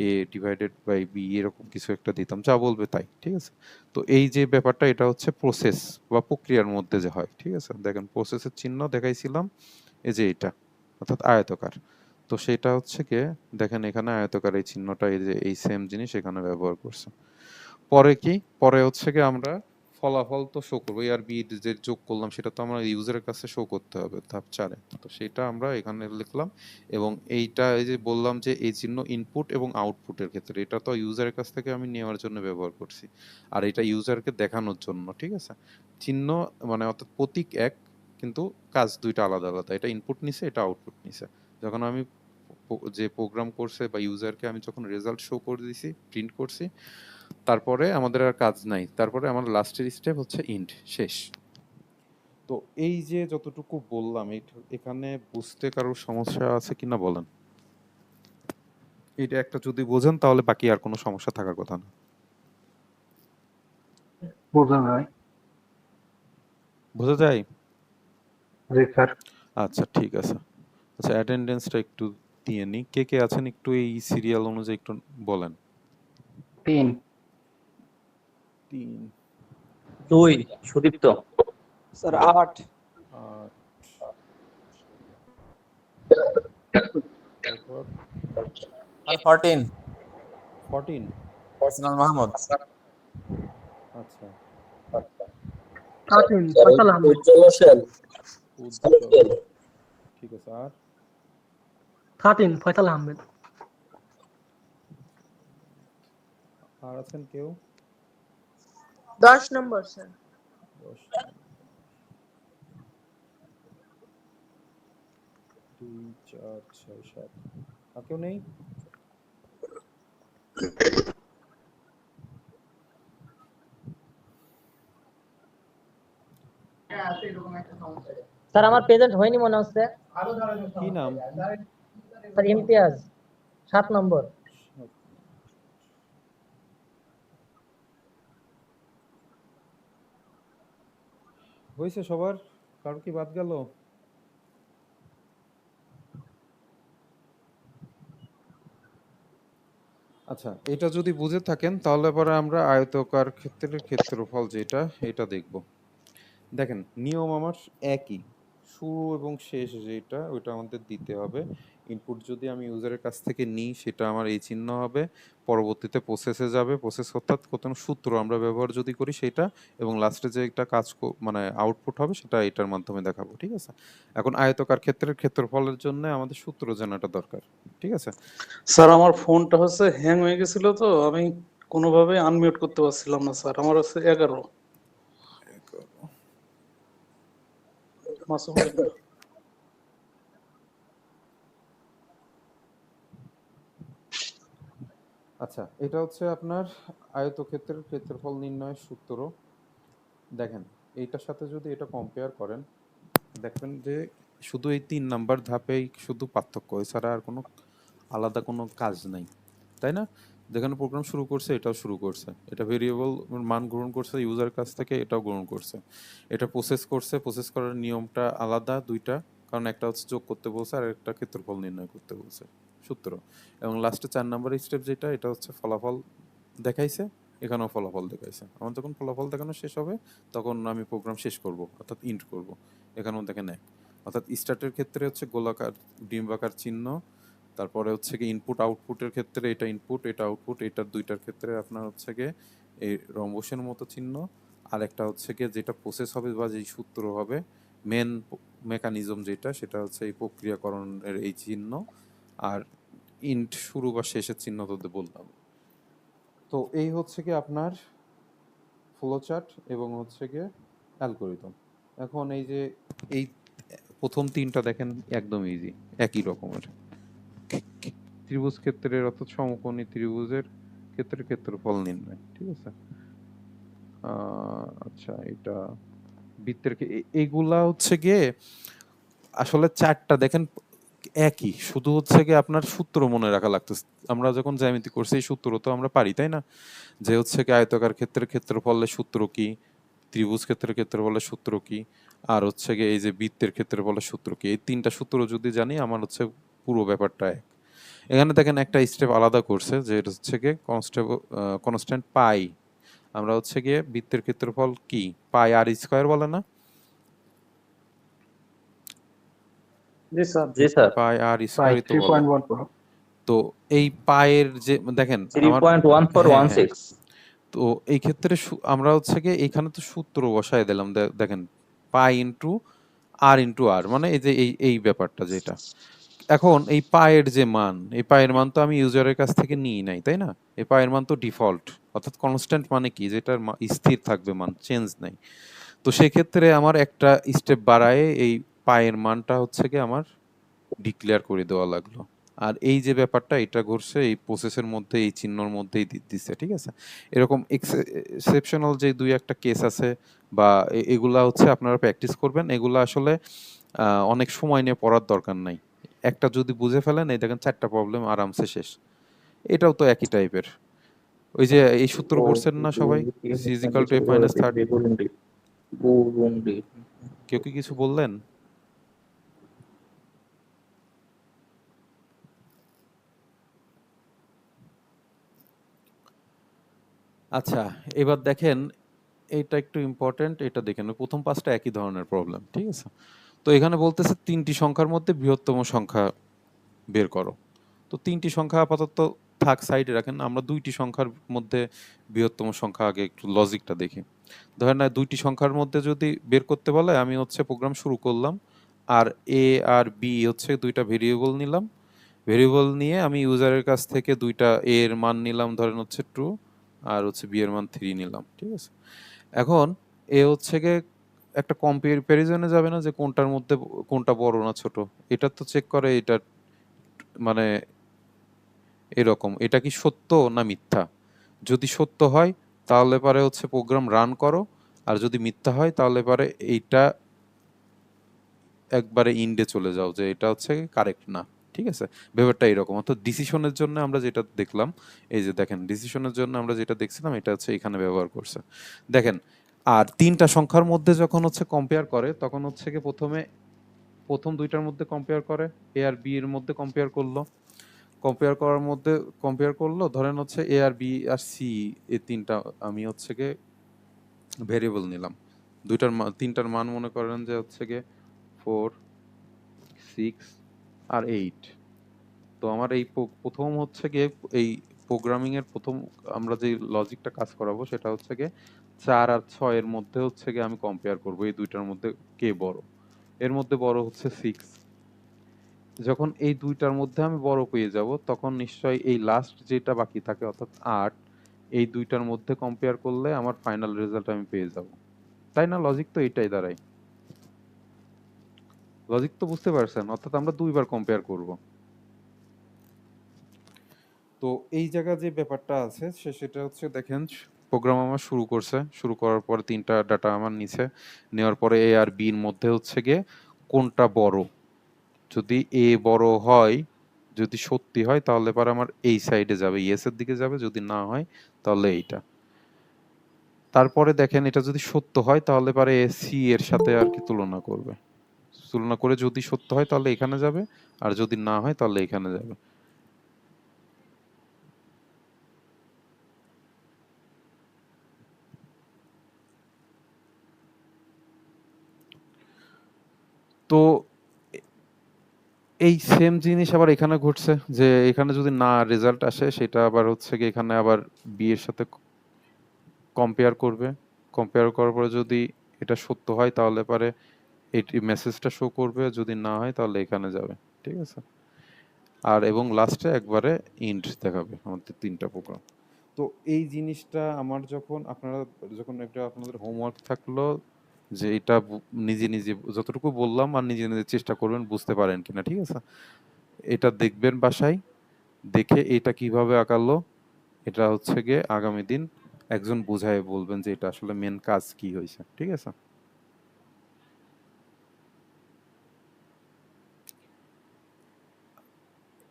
এ ডিভাইডেড বাই বি, এরকম কিছু একটা দিতাম, যা বলবে তাই, ঠিক আছে। তো এই যে ব্যাপারটা, এটা হচ্ছে প্রসেস বা প্রক্রিয়ার মধ্যে যে হয়, ঠিক আছে। দেখেন প্রসেসের চিহ্ন দেখাইছিলাম, এই যে এটা, অর্থাৎ আয়তকার। তো সেটা হচ্ছে গিয়ে দেখেন এখানে আয়তকার এই চিহ্নটা, এই যে এই সেম জিনিস এখানে ব্যবহার করছে। পরে কি, পরে হচ্ছে গিয়ে আমরা ফলাফল তো শো করবো, আর বি যে যোগ করলাম সেটা তো আমরা ইউজারের কাছে শো করতে হবে ধাপ 4 এ। তো সেটা আমরা এখানে লিখলাম, এবং এইটা এই যে বললাম যে এই চিহ্ন ইনপুট এবং আউটপুটের ক্ষেত্রে, এটা তো ইউজারের কাছ থেকে আমি নেওয়ার জন্য ব্যবহার করছি, আর এটা ইউজারকে দেখানোর জন্য, ঠিক আছে। চিহ্ন মানে অর্থাৎ প্রতীক এক, কিন্তু কাজ দুইটা আলাদা আলাদা, এটা ইনপুট নিছে, এটা আউটপুট নিছে। যখন আমি যে প্রোগ্রাম করছে বা ইউজারকে আমি যখন রেজাল্ট শো করে দিছি, প্রিন্ট করছি, তারপরে আমাদের আর কাজ নাই, তারপরে আমার লাস্টের স্টেপ হচ্ছে ইন্ড, শেষ। তো এই যে যতটুকু বললাম, এখানে বুঝতে কারোর সমস্যা আছে কিনা বলেন। এটা একটা যদি বোঝেন তাহলে বাকি আর কোনো সমস্যা থাকার কথা না। বোঝা যায়। বোঝা যায়? জি স্যার। আচ্ছা ঠিক আছে। আচ্ছা অ্যাটেন্ডেন্সটা একটু দিয়ে নিই, কে কে আছেন একটু এই সিরিয়াল অনুযায়ী একটু বলেন। 3। 3, 2 সুদীপ্ত। স্যার 8 8, তারপর 14 14, পার্সোনাল মাহমুদ। আচ্ছা 13 ফয়সাল আহমেদ। উজ্জ্বল হোসেন। উজ্জ্বল, ঠিক আছে। আর 13 ফয়সাল আহমেদ। আর আছেন কেউ? 10 নম্বর স্যার। 10 2 4 6 7 আর কেউ নেই? স্যার আমার প্রেজেন্ট হয়নি মনে হচ্ছে। কি নাম? স্যার ইমতিয়াজ 7 নম্বর। হয়েছে সবার? কারো কি বাদ গেল? আচ্ছা, এটা যদি বুঝে থাকেন তাহলে পরে আমরা আয়তকার ক্ষেত্রের ক্ষেত্রফল যেটা এটা দেখব। দেখেন নিয়ম আমার একই, শুরু এবং শেষ যেটা ওইটা আমাদের দিতে হবে। ইনপুট যদি আমি ইউজারের কাছ থেকে নিই সেটা আমার এই চিহ্ন হবে, পরবর্তীতে প্রসেসে যাবে, প্রসেস অর্থাৎ কোনো সূত্র আমরা ব্যবহার যদি করি সেটা, এবং লাস্টে যে একটা মানে আউটপুট হবে সেটা এটার মাধ্যমে দেখাবো, ঠিক আছে? এখন আয়তকার ক্ষেত্রের ক্ষেত্রফলের জন্য আমাদের সূত্র জানাটা দরকার, ঠিক আছে? স্যার আমার ফোনটা হচ্ছে হ্যাং হয়ে গেছিল, তো আমি কোনোভাবে আনমিউট করতে পারছিলাম না স্যার। আমার হচ্ছে 11 মাসুম ভাই। আচ্ছা, এটা হচ্ছে আপনার আয়তক্ষেত্রের ক্ষেত্রফল নির্ণয়ের সূত্র। দেখেন এইটার সাথে যদি এটা কম্পেয়ার করেন দেখবেন যে শুধু এই 3 নাম্বার ধাপেই শুধু পার্থক্য, এছাড়া আর কোনো আলাদা কোনো কাজ নাই, তাই না? যেখানে প্রোগ্রাম শুরু করছে এটাও শুরু করছে, এটা ভেরিয়েবল মান গ্রহণ করছে ইউজার কাছ থেকে, এটাও গ্রহণ করছে, এটা প্রসেস করছে, প্রসেস করার নিয়মটা আলাদা দুইটা, কারণ একটা হচ্ছে যোগ করতে বলছে আর একটা ক্ষেত্রফল নির্ণয় করতে বলছে, সূত্র। এবং লাস্টে 4 নাম্বার স্টেপ যেটা এটা হচ্ছে ফলাফল দেখাইছে, এখানেও ফলাফল দেখাইছে। আমার যখন ফলাফল দেখানো শেষ হবে তখন আমি প্রোগ্রাম শেষ করব, অর্থাৎ ইন্ট করব। এখানেও দেখেন এক, অর্থাৎ স্টার্টের ক্ষেত্রে হচ্ছে গোলাকার ডিম্বাকার চিহ্ন, তারপরে হচ্ছে কি ইনপুট আউটপুটের ক্ষেত্রে এটা ইনপুট এটা আউটপুট, এটার দুইটার ক্ষেত্রে আপনার হচ্ছে গিয়ে এই রম্বসের মতো চিহ্ন, আর একটা হচ্ছে গিয়ে যেটা প্রসেস হবে বা যেই সূত্র হবে মেন মেকানিজম যেটা সেটা হচ্ছে এই প্রক্রিয়াকরণের এই চিহ্ন, আর ইন্ট শুরু বা শেষের চিহ্ন তো বললাম। তো এই হচ্ছে কি আপনার ফ্লোচার্ট এবং হচ্ছে গিয়ে অ্যালগরিদম। এখন এই যে এই প্রথম তিনটা দেখেন একদম ইজি, একই রকমের। ত্রিভুজ ক্ষেত্রের অর্থাৎ সমকোণী ত্রিভুজের ক্ষেত্রে ক্ষেত্রফল নির্ণয়, ঠিক আছে? আচ্ছা, এটা বৃত্তের এইগুলা হচ্ছে গিয়ে আসলে চারটা দেখেন একই, শুধু হচ্ছে গিয়ে আপনার সূত্র মনে রাখা লাগতেছে। আমরা যখন জ্যামিতি করছি এই সূত্র তো আমরা পারি, তাই না? যে হচ্ছে কি আয়তাকার ক্ষেত্রের ক্ষেত্রফলের সূত্র কি, ত্রিভুজ ক্ষেত্রের ক্ষেত্রফলের সূত্র কি, আর হচ্ছে গিয়ে এই যে বৃত্তের ক্ষেত্রফলের সূত্র কি, এই তিনটা সূত্র যদি জানি আমার হচ্ছে পুরো ব্যাপারটা এক। এখানে দেখেন একটা স্টেপ আলাদা করছে যে এটা হচ্ছে গিয়ে কনস্ট্যান্ট পাই। আমরা হচ্ছে গিয়ে বৃত্তের ক্ষেত্রফল কি পাই আর স্কয়ার বলে না? জি স্যার। জি স্যার। পাই আর প্রায় স্কয়ারই তো বলে। 3.14। তো এই পায়ের যে দেখেন আমার হ্যাঁ হ্যাঁ 3.1416। তো এই ক্ষেত্রে আমরা হচ্ছে গিয়ে এখানে তো সূত্র বসায় দিলাম, দেখেন পাই ইন্টু আর মানে এই যে এই ব্যাপারটা যেটা। এখন এই পায়ের যে মান, এই পায়ের মান তো আমি ইউজারের কাছ থেকে নিই নাই, তাই না? এই পায়ের মান তো ডিফল্ট, অর্থাৎ কনস্ট্যান্ট মানে কি, যেটার স্থির থাকবে মান, চেঞ্জ নাই। তো সেক্ষেত্রে আমার একটা স্টেপ বাড়ায় এই পায়ের মানটা হচ্ছে কি আমার ডিক্লেয়ার করে দেওয়া লাগলো। আর এই যে ব্যাপারটা এটা ঘটছে এই প্রসেসের মধ্যে, এই চিহ্নর মধ্যেই দিচ্ছে, ঠিক আছে? এরকম এক্সেপশনাল যে দুই একটা কেস আছে বা এগুলা হচ্ছে আপনারা প্র্যাকটিস করবেন, এগুলা আসলে অনেক সময় নিয়ে পড়ার দরকার নাই। একটা যদি বুঝে ফেলেন এই দেখেন 4টা প্রবলেম আরামসে শেষ। এটাও তো একই টাইপের। ওই যে এই সূত্র পড়ছেন না সবাই, C is equal to F minus 30। কেউ কি কিছু বললেন? আচ্ছা, এবার দেখেন এটা একটু ইম্পর্টেন্ট, এটা দেখেন প্রথম পাঁচটা একই ধরনের প্রবলেম, ঠিক আছে? তো এখানে বলতেছে 3টি সংখ্যার মধ্যে বৃহত্তম সংখ্যা বের করো। তো 3টি সংখ্যা আপাতত থাক, সাইডে রাখেন, আমরা 2টি সংখ্যার মধ্যে বৃহত্তম সংখ্যা আগে একটু লজিকটা দেখি। ধরেন না 2টি সংখ্যার মধ্যে যদি বের করতে বলে আমি হচ্ছে প্রোগ্রাম শুরু করলাম, আর এ আর বি হচ্ছে দুইটা ভেরিয়েবল নিলাম, ভেরিয়েবল নিয়ে আমি ইউজারের কাছ থেকে দুইটা এ এর মান নিলাম, ধরেন হচ্ছে ট্রু, আর হচ্ছে বি এর মান 3 নিলাম, ঠিক আছে। এখন এ হচ্ছে গিয়ে একটা কম্পারিজনে যাবে না যে কোনটার মধ্যে কোনটা বড় না ছোট, এটা তো চেক করে এটা, মানে এরকম এটা কি সত্য না মিথ্যা। যদি সত্য হয় তাহলে পরে হচ্ছে প্রোগ্রাম রান করো, আর যদি মিথ্যা হয় তাহলে পরে এইটা একবারে ইন্ডে চলে যাও যে এটা হচ্ছে কারেক্ট না, ঠিক আছে। ব্যাপারটা এরকম। অর্থাৎ ডিসিশনের জন্য আমরা যেটা দেখলাম, এই যে দেখেন ডিসিশনের জন্য আমরা যেটা দেখছিলাম এটা হচ্ছে এখানে ব্যবহার করছে, দেখেন। আর তিনটা সংখ্যার মধ্যে যখন হচ্ছে কম্পেয়ার করে তখন হচ্ছে কি প্রথমে প্রথম দুইটার মধ্যে কম্পেয়ার করে, এ আর বি এর মধ্যে কম্পেয়ার করলো, কম্পেয়ার করার মধ্যে কম্পেয়ার করলো, ধরেন হচ্ছে এ আর বি আর সি এই তিনটা আমি হচ্ছে গিয়ে ভেরিয়েবল নিলাম, তিনটার মান মনে করেন যে হচ্ছে গিয়ে 4, 6 আর 8। তো আমার এই প্রথম হচ্ছে গিয়ে এই প্রোগ্রামিং এর প্রথম আমরা যে লজিকটা কাজ করাবো সেটা হচ্ছে গিয়ে 4 আর 6 এর মধ্যে হচ্ছে গিয়ে আমি কম্পেয়ার করব এই দুইটার মধ্যে কে বড়। এর মধ্যে বড় হচ্ছে 6। যখন এই দুইটার মধ্যে আমি বড় পেয়ে যাব তখন নিশ্চয়ই এই লাস্ট যেটা বাকি থাকে অর্থাৎ 8, এই দুইটার মধ্যে কম্পেয়ার করলে আমার ফাইনাল রেজাল্ট আমি পেয়ে যাব, তাই না? লজিক তো এটাই দাঁড়ায়, লজিক তো বুঝতে পারছেন। অর্থাৎ আমরা দুইবার কম্পেয়ার করব। তো এই জায়গা যে ব্যাপারটা আছে সেটা হচ্ছে দেখেন প্রোগ্রাম আমার শুরু করছে, শুরু করার পরে তিনটা ডাটা আমার নিচে নেওয়ার পরে এ আর বি এর মধ্যে হচ্ছে গিয়ে কোনটা বড়, যদি এ বড় হয়, যদি সত্যি হয় তাহলে পরে আমার এই সাইডে যাবে, ইয়েস এর দিকে যাবে, যদি না হয় তাহলে এইটা। তারপরে দেখেন এটা যদি সত্য হয় তাহলে পরে সি এর সাথে আর কি তুলনা করবে, তুলনা করে যদি সত্য হয় তাহলে এখানে যাবে, আর যদি না হয় তাহলে এখানে যাবে। তো এই সেম জিনিস আবার এখানে ঘটছে যে এখানে যদি না রেজাল্ট আসে সেটা আবার হচ্ছে কি এখানে আবার বি এর সাথে কম্পেয়ার করবে, কম্পেয়ার করার পরে যদি এটা সত্য হয় তাহলে পরে এই মেসেজটা শো করবে, যদি না হয় তাহলে এখানে যাবে, ঠিক আছে। আর এবং লাস্টে একবারে ইন্ট দেখাবে আমাদের তিনটা প্রোগ্রাম। তো এই জিনিসটা আমার যখন আপনারা যখন একটা আপনাদের হোমওয়ার্ক থাকলো যে এটা নিজে নিজে যতটুকু বললাম আর নিজে নিজে চেষ্টা করবেন বুঝতে পারেন কিনা, ঠিক আছে। এটা দেখবেন বাসায়, দেখে এটা কিভাবে আঁকালো এটা হচ্ছে গিয়ে আগামী দিন একজন বুঝায় বলবেন যে এটা আসলে মেন কাজ কি হয়েছে, ঠিক আছে।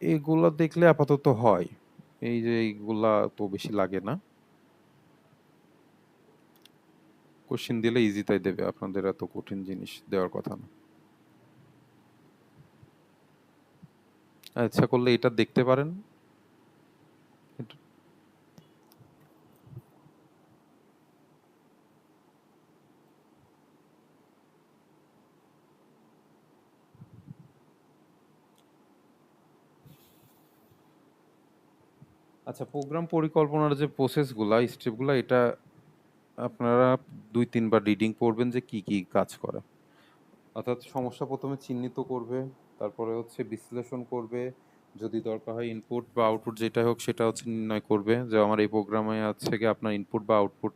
এগুলা দেখলে আপাতত হয়, এই যে এইগুলা তো বেশি লাগে না, কোশ্চেন দিলে ইজি তাই দেবে, আপনাদের এত কঠিন জিনিস দেওয়ার কথা না। আচ্ছা করলে এটা দেখতে পারেন। আচ্ছা প্রোগ্রাম পরিকল্পনার যে প্রসেসগুলা স্টেপগুলা এটা আপনারা 2-3 বার রিডিং পড়বেন যে কি কি কাজ করে। অর্থাৎ সমস্যা প্রথমে চিহ্নিত করবে, তারপরে হচ্ছে বিশ্লেষণ করবে, যদি দরকার হয় ইনপুট বা আউটপুট যেটা হোক সেটা হচ্ছে নির্ণয় করবে যে আমার এই প্রোগ্রামে আছে কি আপনার ইনপুট বা আউটপুট,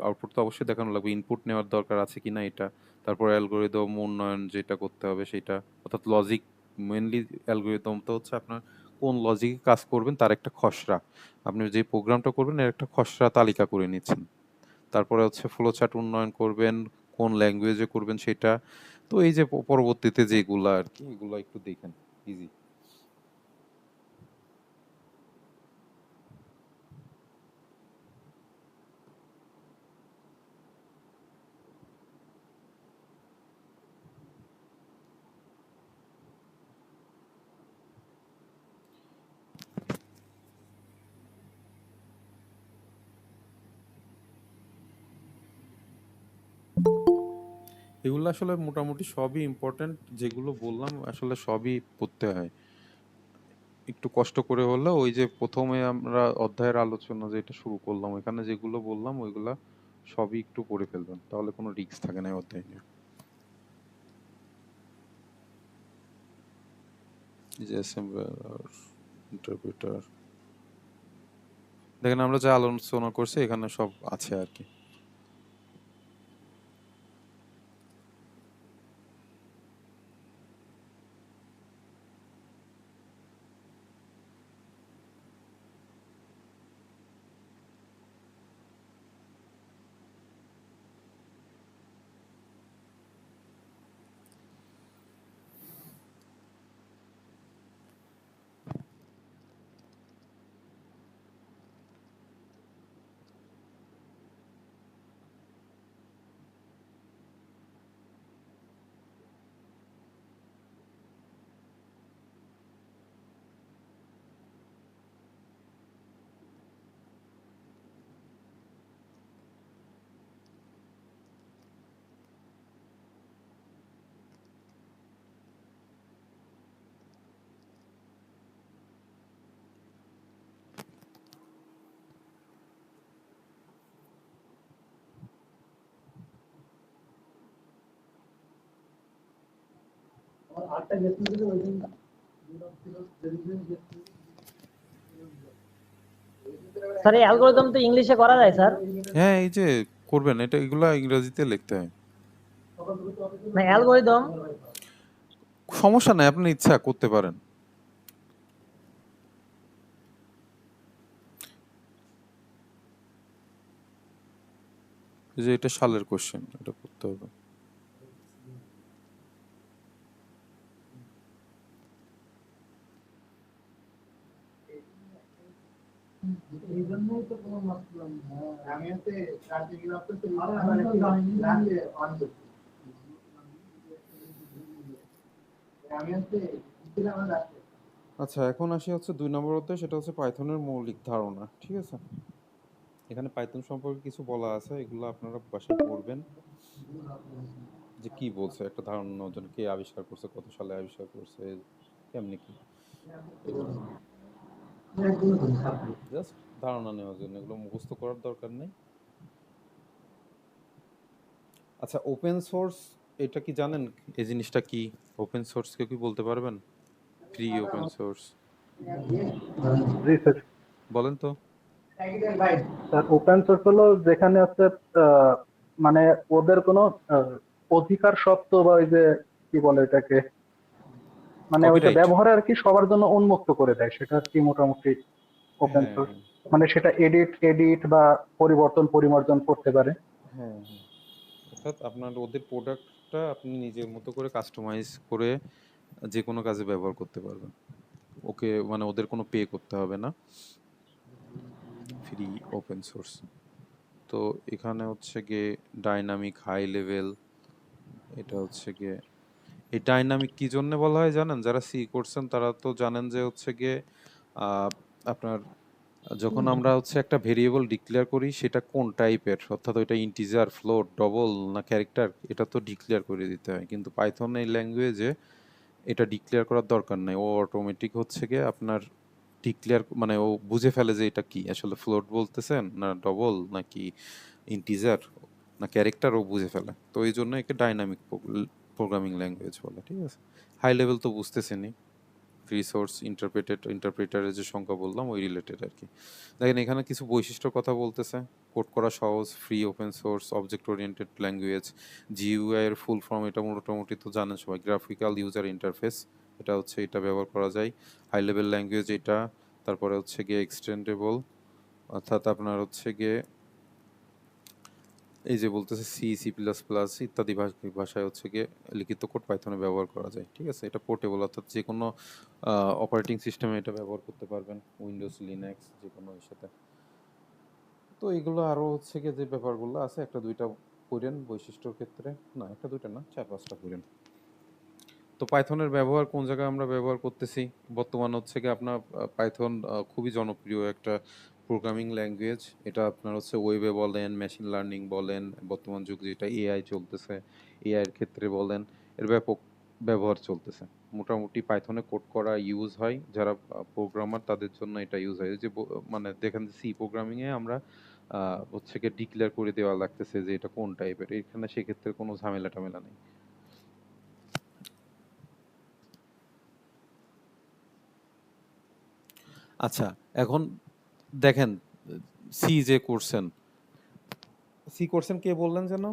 আউটপুট তো অবশ্যই দেখানো লাগবে, ইনপুট নেওয়ার দরকার আছে কিনা এটা, তারপর অ্যালগরিদম উন্নয়ন যেটা করতে হবে সেটা, অর্থাৎ লজিক মেইনলি। অ্যালগরিদম তো হচ্ছে আপনার কোন লজিকে কাজ করবেন তার একটা খসড়া, আপনি যে প্রোগ্রামটা করবেন এর একটা খসড়া তালিকা করে নিচ্ছেন। তারপরে হচ্ছে ফ্লো চার্ট উন্নয়ন করবেন, কোন ল্যাঙ্গুয়েজে করবেন সেটা। তো এই যে পরবর্তীতে যেগুলা আর কি এগুলা একটু দেখেন, ইজি। এগুলো আসলে মোটামুটি সবই ইম্পর্টেন্ট, যেগুলো বললাম আসলে সবই পড়তে হয় একটু কষ্ট করে হলেও। ওই যে প্রথমে আমরা অধ্যায়ের আলোচনা যেটা শুরু করলাম এখানে যেগুলো বললাম ওইগুলা সবই একটু পড়ে ফেলবেন, তাহলে কোনো রিস্ক থাকে না এই অধ্যায় নিয়ে। যে অ্যাসেম্বলার ইন্টারপ্রেটার, দেখেন আমরা যা আলোচনা করছি এখানে সব আছে আর কি। স্যার এই অ্যালগরিদম তো ইংলিশে করা যায় স্যার? হ্যাঁ, এই যে করবেন এটা, এগুলা ইংরেজিতে লিখতে হয়। না অ্যালগরিদম সমস্যা নাই, আপনার ইচ্ছা করতে পারেন। এই যে এটা সালের কোশ্চেন, এটা করতে হবে। আচ্ছা, এখন আসি হচ্ছে 2 নম্বর অধ্যায়, সেটা হচ্ছে পাইথনের মৌলিক ধারণা। ঠিক আছে, এখানে পাইথন সম্পর্কে কিছু বলা আছে, এগুলো আপনারা বাসায় পড়বেন যে কি বলছে, একটা ধারণা নেওয়ার জন্য, কে আবিষ্কার করছে, কত সালে আবিষ্কার করছে, কেমনি কি, এগুলো জাস্ট ধারণা নেওয়ার জন্য, এগুলো মুখস্থ করার দরকার নেই। আচ্ছা, ওপেন সোর্স এটা কি জানেন, এই জিনিসটা কি? ওপেন সোর্স কে কি বলতে পারবেন? ফ্রি ওপেন সোর্স জি স্যার। বলেন তো। স্যার ওপেন সোর্স হলো যেখানে হচ্ছে আহ, মানে ওদের কোনো অধিকার সত্ত্ব বা ওই যে কি বলে এটাকে, মানে ওইটা কপিরাইট। ব্যবহার আর কি সবার জন্য উন্মুক্ত করে দেয়, সেটা আর কি মোটামুটি ওপেন হ্যাঁ সোর্স। হ্যাঁ মানে সেটা এডিট বা পরিবর্তন পরিমার্জন করতে পারে। হ্যাঁ হ্যাঁ, অর্থাৎ আপনার ওদের প্রোডাক্টটা আপনি নিজের মতো করে কাস্টমাইজ করে যে কোনো কাজে ব্যবহার করতে পারবেন। ওকে, মানে ওদের কোনো পে করতে হবে না, ফ্রি ওপেন সোর্স। তো এখানে হচ্ছে গিয়ে ডাইনামিক হাই লেভেল, এটা হচ্ছে গিয়ে, এই ডাইনামিক কি জন্য বলা হয় জানেন? যারা সি করছেন তারা তো জানেন যে হচ্ছে গিয়ে আপনার যখন আমরা হচ্ছে একটা ভেরিয়েবল ডিক্লেয়ার করি সেটা কোন টাইপের, অর্থাৎ ওইটা ইন্টিজার, ফ্লোট, ডবল না ক্যারেক্টার, এটা তো ডিক্লেয়ার করে দিতে হয়। কিন্তু পাইথন এই ল্যাঙ্গুয়েজে এটা ডিক্লেয়ার করার দরকার নাই, ও অটোমেটিক হচ্ছে গিয়ে আপনার ডিক্লেয়ার, মানে ও বুঝে ফেলে যে এটা কি আসলে, ফ্লোট বলতেছেন না ডবল নাকি ইন্টিজার না ক্যারেক্টার, ও বুঝে ফেলে। তো এই জন্য একে ডাইনামিক প্রোগ্রামিং ল্যাঙ্গুয়েজ বলে। ঠিক আছে, হাই লেভেল তো বুঝতেছেনই, রিসোর্স ইন্টারপ্রেটারের যে সংখ্যা বললাম ওই রিলেটেড আর কি। দেখেন এখানে কিছু বৈশিষ্ট্যর কথা বলতেছে, কোড করা সহজ, free open source, object oriented language, GUI এর ফুল ফর্ম এটা মোটামুটি তো জানেন সবাই, গ্রাফিক্যাল ইউজার ইন্টারফেস, এটা হচ্ছে, এটা ব্যবহার করা যায়। হাই লেভেল ল্যাঙ্গুয়েজ এটা, তারপরে হচ্ছে গিয়ে এক্সটেন্ডেবল, অর্থাৎ আপনার হচ্ছে গিয়ে এই যে বলতেছে সি, সি প্লাস প্লাস ইত্যাদি ভাষায় হচ্ছে গিয়ে লিখিত কোড পাইথনে ব্যবহার করা যায়। ঠিক আছে, এটা পোর্টেবল, অর্থাৎ যে কোনো অপারেটিং সিস্টেমে এটা ব্যবহার করতে পারবেন, উইন্ডোজ, লিনাক্স, যে কোনো এর সাথে। তো এগুলো আরও হচ্ছে গিয়ে যে ব্যাপারগুলো আছে, একটা দুইটা পড়েন বৈশিষ্ট্যর ক্ষেত্রে, না একটা দুইটা না, 4-5টা পড়েন। তো পাইথনের ব্যবহার কোন জায়গায় আমরা ব্যবহার করতেছি বর্তমান হচ্ছে কি, আপনার পাইথন খুবই জনপ্রিয় একটা প্রোগ্রামিং ল্যাঙ্গুয়েজ। এটা আপনার হচ্ছে ওয়েবে বলেন, মেশিন লার্নিং বলেন, বর্তমান যুগ যেটা এআই চলতেছে, এআই এর ক্ষেত্রে বলেন, এর ব্যাপক ব্যবহার চলতেছে। মোটামুটি পাইথনে কোড করা ইউজ হয়, যারা প্রোগ্রামার তাদের জন্য এটা ইউজ হয়। এই যে মানে দেখেন সি প্রোগ্রামিংয়ে আমরা হচ্ছে কি ডিক্লেয়ার করে দেওয়া লাগতেছে যে এটা কোন টাইপের, এখানে সেক্ষেত্রে কোনো ঝামেলা টামেলা নেই। আচ্ছা, এখন দেখেন সি যে করছেন, সি করছেন কে বললেন যেন?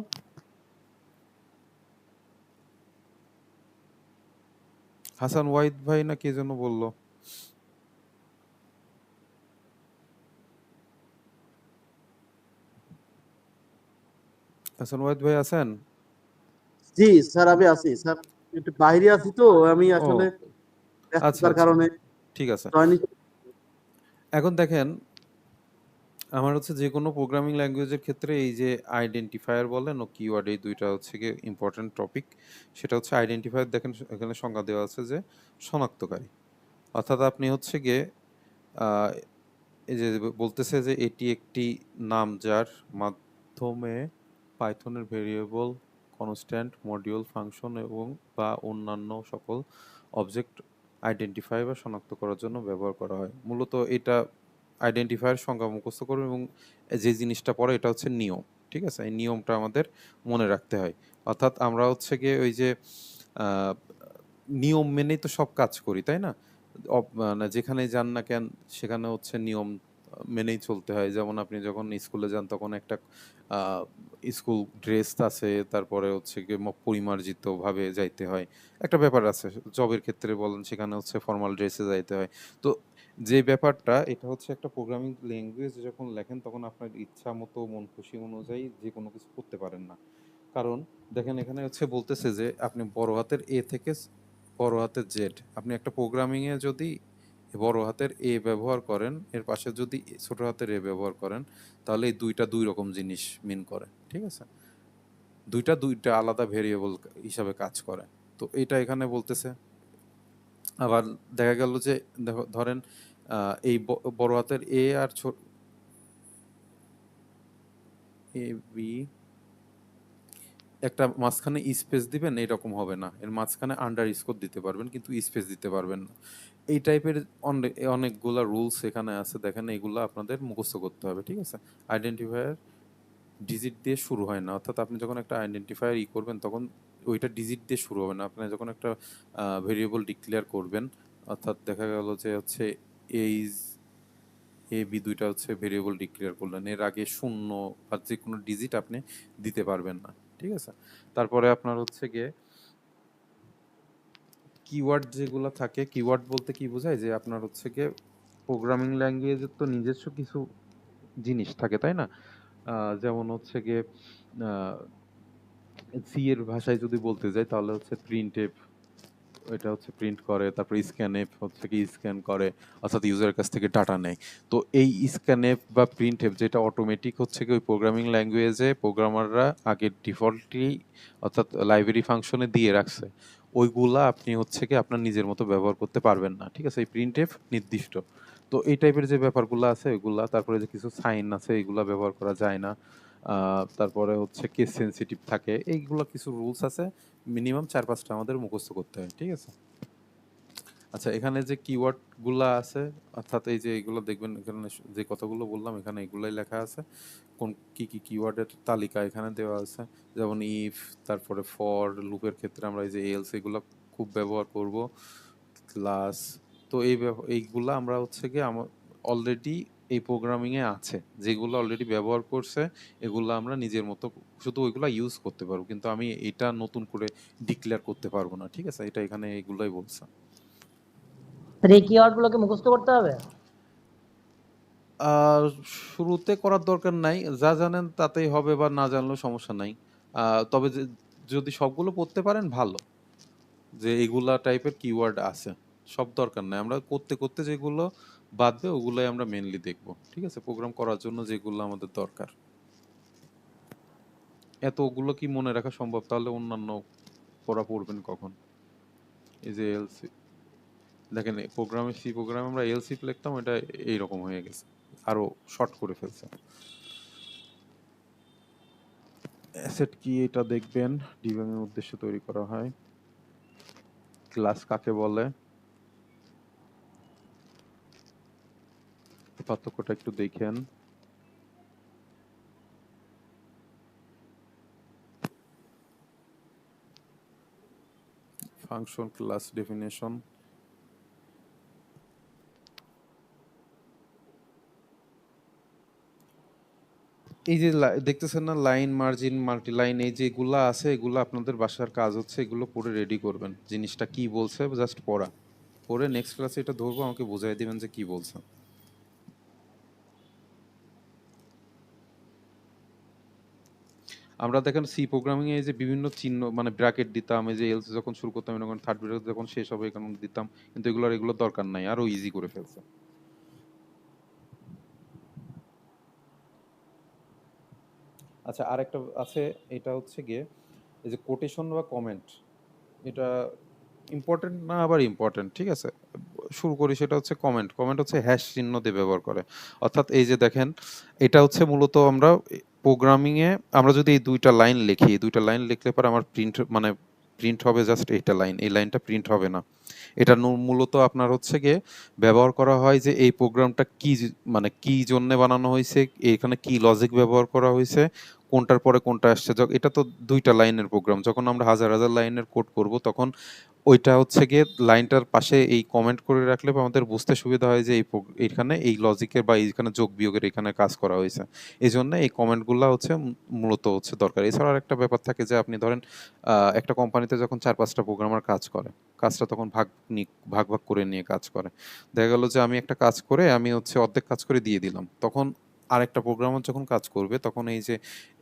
হাসান ওয়াহিদ ভাই না কে যেন বললো? হাসান ওয়াহিদ ভাই আছেন? জি স্যার, আমি আছি স্যার, একটু বাইরে আছি তো আমি ও আসলে আচ্ছা ব্যস্ততার আচ্ছা, কারণে ঠিক আছে। জয়েন। এখন দেখেন, আমার হচ্ছে যে কোনো প্রোগ্রামিং ল্যাঙ্গুয়েজের ক্ষেত্রে এই যে আইডেন্টিফায়ার বলেন ও কিওয়ার্ড, এই দুইটা হচ্ছে গিয়ে ইম্পর্টেন্ট টপিক। সেটা হচ্ছে আইডেন্টিফায়ার, দেখেন এখানে সংজ্ঞা দেওয়া আছে যে শনাক্তকারী, অর্থাৎ আপনি হচ্ছে গিয়ে আহ, এই যে বলতেছে যে এটি একটি নাম যার মাধ্যমে পাইথনের ভেরিয়েবল, কনস্ট্যান্ট, মডিউল, ফাংশন এবং বা অন্যান্য সকল অবজেক্ট আইডেন্টিফাই বা শনাক্ত করার জন্য ব্যবহার করা হয়। মূলত এটা আইডেন্টিফায়ার সংজ্ঞা মুখস্থ করবেন এবং যে জিনিসটা পড়ে এটা হচ্ছে নিয়ম। ঠিক আছে, এই নিয়মটা আমাদের মনে রাখতে হয়। অর্থাৎ আমরা হচ্ছে গিয়ে ওই যে আহ, নিয়ম মেনেই তো সব কাজ করি, তাই না? মানে যেখানে যান না কেন সেখানে হচ্ছে নিয়ম মেনেই চলতে হয়। যেমন আপনি যখন স্কুলে যান তখন একটা স্কুল ড্রেস আছে, তারপরে হচ্ছে গিয়ে পরিমার্জিত ভাবে যাইতে হয়, একটা ব্যাপার আছে। জবের ক্ষেত্রে বলেন সেখানে হচ্ছে ফর্মাল ড্রেসে যাইতে হয়। তো যে ব্যাপারটা, এটা হচ্ছে একটা প্রোগ্রামিং ল্যাঙ্গুয়েজ যখন লেখেন তখন আপনার ইচ্ছা মতো মন খুশি অনুযায়ী যে কোনো কিছু করতে পারেন না। কারণ দেখেন এখানে হচ্ছে বলতেছে যে আপনি বড় হাতের এ থেকে বড় হাতের জেড, আপনি একটা প্রোগ্রামিং এ যদি বড় হাতের এ ব্যবহার করেন, এর পাশে যদি ছোট হাতের এ ব্যবহার করেন, তাহলে এই দুইটা দুই রকম জিনিস মিন করে। ঠিক আছে, দুইটা দুইটা আলাদা ভেরিয়েবল হিসাবে কাজ করে। তো এটা এখানে বলতেছে। আবার দেখা গেল যে ধরেন এই বড় হাতের এ আর ছোট এ বি, একটা মাঝখানে স্পেস দিবেন, এরকম হবে না। এর মাঝখানে আন্ডার স্কোর দিতে পারবেন কিন্তু স্পেস দিতে পারবেন না। এই টাইপের অনেকগুলা রুলস এখানে আছে, দেখেন এগুলো আপনাদের মুখস্থ করতে হবে। ঠিক আছে, আইডেন্টিফায়ার ডিজিট দিয়ে শুরু হয় না, অর্থাৎ আপনি যখন একটা আইডেন্টিফায়ার করবেন তখন ওইটা ডিজিট দিয়ে শুরু হবে না। আপনি যখন একটা ভেরিয়েবল ডিক্লেয়ার করবেন, অর্থাৎ দেখা গেল যে হচ্ছে এইজ এ বি দুইটা হচ্ছে ভেরিয়েবল ডিক্লেয়ার করলেন, এর আগে শূন্য বা যে কোনো ডিজিট আপনি দিতে পারবেন না। ঠিক আছে, তারপরে আপনার হচ্ছে গিয়ে কিওয়ার্ড যেগুলো থাকে, কিওয়ার্ড বলতে কি বোঝায় যে আপনার হচ্ছে গিয়ে প্রোগ্রামিং ল্যাঙ্গুয়েজের তো নিজস্ব কিছু জিনিস থাকে, তাই না? যেমন হচ্ছে গিয়ে সি এর ভাষায় যদি বলতে যাই তাহলে হচ্ছে প্রিন্ট এফ, এটা হচ্ছে প্রিন্ট করে, তারপর স্ক্যান এফ হচ্ছে কি স্ক্যান করে, অর্থাৎ ইউজারের কাছ থেকে ডাটা নেয়। তো এই স্ক্যান এফ বা প্রিন্ট এফ যেটা অটোমেটিক হচ্ছে কি ওই প্রোগ্রামিং ল্যাঙ্গুয়েজে প্রোগ্রামাররা আগে ডিফল্টলি অর্থাৎ লাইব্রেরি ফাংশনে দিয়ে রাখছে, ওইগুলা আপনি হচ্ছে কি আপনার নিজের মতো ব্যবহার করতে পারবেন না। ঠিক আছে, এই প্রিন্ট এফ নির্দিষ্ট। তো এই টাইপের যে ব্যাপারগুলো আছে ওইগুলা, তারপরে যে কিছু সাইন আছে এইগুলা ব্যবহার করা যায় না। তারপরে হচ্ছে কেস সেনসিটিভ থাকে, এইগুলো কিছু রুলস আছে, মিনিমাম 4-5টা আমাদের মুখস্থ করতে হয়। ঠিক আছে, আচ্ছা এখানে যে কিওয়ার্ড গুলা আছে, অর্থাৎ এই যে এগুলো দেখবেন এখানে যে কথাগুলো বললাম এখানে এগুলাই লেখা আছে, কোন কি কি কিওয়ার্ডের তালিকা এখানে দেওয়া আছে। যেমন ইফ, তারপরে ফর, লুপের ক্ষেত্রে আমরা এই যে এলস এগুলো খুব ব্যবহার করব, ক্লাস। তো এইগুলা আমরা হচ্ছে কি অলরেডি এই প্রোগ্রামিং এ আছে, যেগুলো অলরেডি ব্যবহার করছে এগুলো আমরা নিজের মতো শুধু ওইগুলা ইউজ করতে পারবো, কিন্তু আমি এটা নতুন করে ডিক্লেয়ার করতে পারবো না। ঠিক আছে, এটা এখানে এগুলাই বলছে। তাহলে এই কিওয়ার্ড গুলোকে মুখস্থ করতে হবে? আর শুরুতে করার দরকার নাই, যা জানেন তাতেই হবে, বা না জানলেও সমস্যা নাই। তবে যদি সবগুলো পড়তে পারেন ভালো, যে এগুলা টাইপের কিওয়ার্ড আছে, সব দরকার নাই। আমরা করতে করতে যেগুলো বাদবে ওগুলাই আমরা মেনলি দেখব। ঠিক আছে, প্রোগ্রাম করার জন্য যেগুলো আমাদের দরকার, এতগুলো কি মনে রাখা সম্ভব? তাহলে অন্যান্য পড়া পড়বেন কখন? এই যে এলসি, দেখেন প্রোগ্রামে সি প্রোগ্রামে আমরা এলসি লিখতাম, এটা এইরকম হয়ে গেছে, আরো শর্ট করে ফেলছে। অ্যাসেট কি এটা দেখবেন, ডিবাগিং এর উদ্দেশ্যে তৈরি করা হয়। ক্লাস কাকে বলে, পার্থক্যটা একটু দেখেন। ফাংশন, ক্লাস ডেফিনেশন, এই যে দেখতেছেন না লাইন মার্জিন মাল্টিলাইন এই যেগুলা আছে এগুলো আপনাদের বাসার কাজ হচ্ছে এগুলো পড়ে রেডি করবেন জিনিসটা কি বলছে জাস্ট পড়া পড়ে নেক্সট ক্লাসে এটা ধরবো আমাকে বুঝাই দিবেন যে কি বলছে আমরা দেখেন সি প্রোগ্রামিং এ যে বিভিন্ন চিহ্ন মানে ব্র্যাকেট দিতাম এই যে এলস যখন শুরু করতাম এরকম থার্ড ব্র্যাকেট যখন শেষ হবে এখানে দিতাম কিন্তু এগুলো দরকার নাই আরো ইজি করে ফেলছে আচ্ছা আরেকটা আছে এটা হচ্ছে গিয়ে এই যে কোটেশন বা কমেন্ট এটা ইম্পর্টেন্ট না আবার ইম্পর্টেন্ট ঠিক আছে শুরু করি সেটা হচ্ছে কমেন্ট কমেন্ট হচ্ছে হ্যাশ চিহ্ন দিয়ে ব্যবহার করে অর্থাৎ এই যে দেখেন এটা হচ্ছে মূলত আমরা প্রোগ্রামিং এ আমরা যদি এই দুইটা লাইন লিখি এই দুইটা লাইন লিখলে পরে আমার প্রিন্ট হবে জাস্ট এইটা লাইন এই লাইনটা প্রিন্ট হবে না এটা মূলত আপনার হচ্ছে গিয়ে ব্যবহার করা হয় যে এই প্রোগ্রামটা কি মানে কি জন্য বানানো হয়েছে এখানে কি লজিক ব্যবহার করা হয়েছে কোনটার পরে কোনটা আসছে এটা তো দুইটা লাইনের প্রোগ্রাম যখন আমরা হাজার হাজার লাইনের কোড করব তখন ওইটা হচ্ছে গিয়ে লাইনটার পাশে এই কমেন্ট করে রাখলে আমাদের বুঝতে সুবিধা হয় যে এইখানে এই লজিকের বা এইখানে যোগ বিয়োগের এখানে কাজ করা হয়েছে এই জন্য এই কমেন্টগুলো হচ্ছে মূলত হচ্ছে দরকার এছাড়া আর একটা ব্যাপার থাকে যে আপনি ধরেন একটা কোম্পানিতে যখন 4-5টা প্রোগ্রামার কাজ করে কাজটা তখন ভাগ ভাগ করে নিয়ে কাজ করে দেখা গেল যে আমি একটা কাজ করে আমি হচ্ছে অর্ধেক কাজ করে দিয়ে দিলাম তখন আরেকটা প্রোগ্রামার যখন কাজ করবে তখন এই যে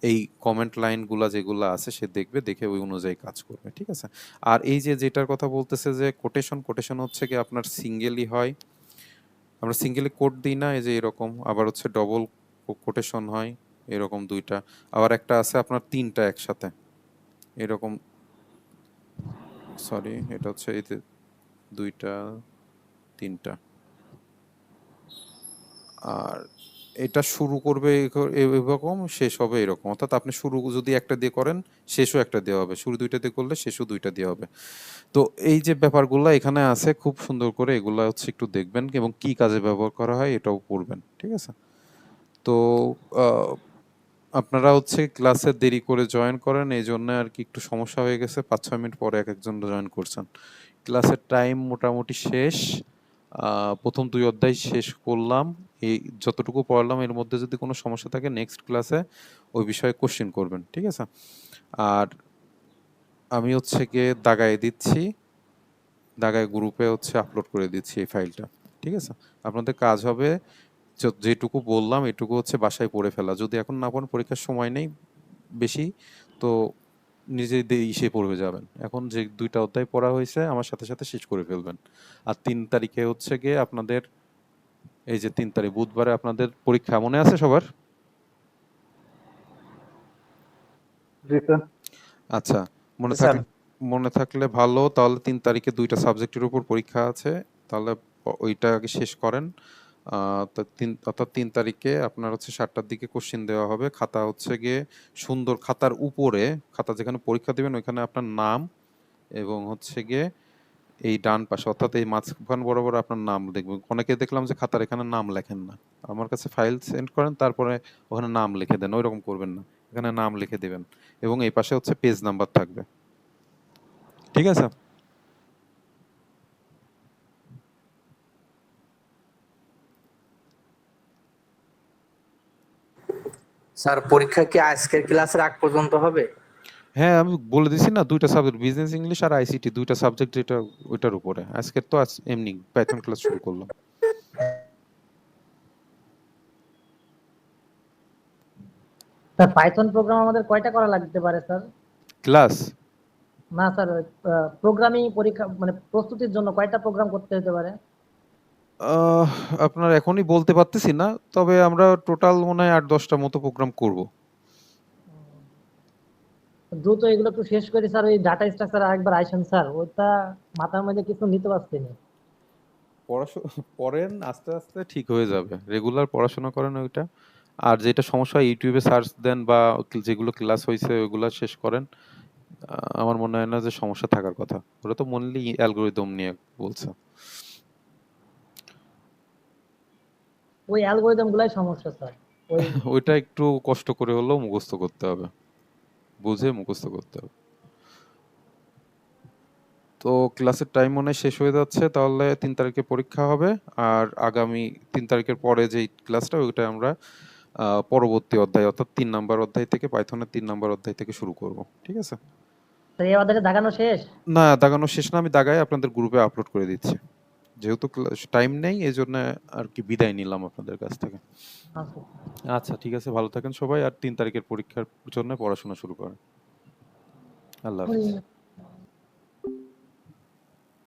এই কমেন্ট লাইনগুলা যেগুলো আছে সে দেখবে দেখে ওই অনুযায়ী কাজ করবে ঠিক আছে আর এই যে যেটার কথা বলতেছে যে কোটেশন হচ্ছে কি আপনার সিঙ্গেলই হয় আমরা সিঙ্গেলি কোড দিই না এই যে এরকম আবার হচ্ছে ডবল কোটেশন হয় এরকম দুইটা আবার একটা আছে আপনার তিনটা একসাথে এরকম সরি এটা হচ্ছে এই যে দুইটা তিনটা আর এটা শুরু করবে এরকম শেষ হবে এরকম অর্থাৎ আপনি শুরু যদি একটা দিয়ে করেন শেষও একটা দেওয়া হবে শুরু দুইটা দিয়ে করলে শেষও দুইটা দিয়ে হবে তো এই যে ব্যাপারগুলো এখানে আছে খুব সুন্দর করে এগুলা হচ্ছে একটু দেখবেন এবং কি কাজে ব্যবহার করা হয় এটাও পড়বেন ঠিক আছে তো আপনারা হচ্ছে ক্লাসে দেরি করে জয়েন করেন এই জন্য আর কি একটু সমস্যা হয়ে গেছে 5-6 মিনিট পরে এক একজন জয়েন করছেন ক্লাসের টাইম মোটামুটি শেষ প্রথম 2 অধ্যায় শেষ করলাম এই যতটুকু পড়লাম এর মধ্যে যদি কোনো সমস্যা থাকে নেক্সট ক্লাসে ওই বিষয়ে কোশ্চেন করবেন ঠিক আছে আর আমি হচ্ছে গিয়ে দাগায় দিচ্ছি দাগায় গ্রুপে হচ্ছে আপলোড করে দিচ্ছি এই ফাইলটা ঠিক আছে আপনাদের কাজ হবে যেটুকু বললাম এটুকু হচ্ছে বাসায় পড়ে ফেলা যদি এখন না পড়েন পরীক্ষার সময় নেই বেশি তো নিজে ইসে পড়বে যাবেন এখন যে 2টা অধ্যায় পড়া হয়েছে আমার সাথে সাথে শেষ করে ফেলবেন আর 3 তারিখে হচ্ছে গিয়ে আপনাদের এই যে 3 তারিখ বুধবারে আপনাদের পরীক্ষা মনে আছে সবার জি স্যার আচ্ছা মনে জি, স্যার। মনে থাকলে ভালো তাহলে 3 তারিখে 2টা সাবজেক্টের উপর পরীক্ষা আছে তাহলে ওইটা আগে শেষ করেন অর্থাৎ 3 তারিখে আপনার হচ্ছে 7টার দিকে কোশ্চেন দেওয়া হবে খাতা হচ্ছে গিয়ে সুন্দর খাতার উপরে খাতা যেখানে পরীক্ষা দিবেন ওইখানে আপনার নাম এবং হচ্ছে গিয়ে এই ডান পাশে অর্থাৎ এই মাঝখান বরাবর আপনার নাম দেখবেন অনেকে দেখলাম যে খাতার এখানে নাম লেখেন না আমার কাছে ফাইল সেন্ড করেন তারপরে ওখানে নাম লিখে দেন ওইরকম করবেন না এখানে নাম লিখে দিবেন এবং এই পাশে হচ্ছে পেজ নাম্বার থাকবে ঠিক আছে স্যার পরীক্ষা কি আজকের ক্লাসের আগ পর্যন্ত হবে? হ্যাঁ আমি বলে দিছি না 2টা সাবজেক্ট বিজনেস ইংলিশ আর আইসিটি 2টা সাবজেক্ট যেটা ওইটার উপরে আজকে তো এমনি পাইথন ক্লাস শুরু করলাম স্যার পাইথন প্রোগ্রাম আমাদের কয়টা করা লাগতে পারে স্যার? ক্লাস না স্যার, প্রোগ্রামিং পরীক্ষা মানে প্রস্তুতির জন্য কয়টা প্রোগ্রাম করতে হতে পারে? আপনার এখনই বলতে পারতেছি না তবে আমরা টোটাল মনে হয় 8-10টা মতো প্রোগ্রাম করব দ্রুত এগুলো একটু শেষ করি স্যার। ওই ডাটা স্ট্রাকচার আরেকবার আইসেন স্যার, ওটা মাথার মধ্যে কিছু নিতে পারছি না। পড়াশোনা পড়েন আস্তে আস্তে ঠিক হয়ে যাবে রেগুলার পড়াশোনা করেন ওইটা আর যেটা সমস্যা ইউটিউবে সার্চ দেন বা যেগুলো ক্লাস হয়েছে ওইগুলো শেষ করেন আমার মনে হয় না যে সমস্যা থাকার কথা ওরা তো মনলি অ্যালগরিদম নিয়ে বলছে ওই অ্যালগরিদম গুলাই সমস্যা স্যার। ওই ওইটা একটু কষ্ট করে হলেও মুখস্থ করতে হবে বুঝে মুখস্থ করতে হবে তো ক্লাসের টাইম মনে হয় শেষ হয়ে যাচ্ছে তাহলে 3 তারিখে পরীক্ষা হবে আর আগামী 3 তারিখের পরে যে ক্লাসটা ওইটা আমরা পরবর্তী অধ্যায় অর্থাৎ 3 নাম্বার অধ্যায় থেকে, পাইথনের 3 নাম্বার অধ্যায় থেকে শুরু করব। ঠিক আছে? স্যার এই আমাদের দাগানো শেষ? না, দাগানো শেষ না, আমি দাগায় আপনাদের গ্রুপে আপলোড করে দিচ্ছি। যেহেতু টাইম নেই এজন্য আর কি বিদায় নিলাম আপনাদের কাছ থেকে। আচ্ছা। আচ্ছা ঠিক আছে, ভালো থাকেন সবাই, আর 3 তারিখের পরীক্ষার জন্য পড়াশোনা শুরু করেন। আল্লাহ হাফেজ।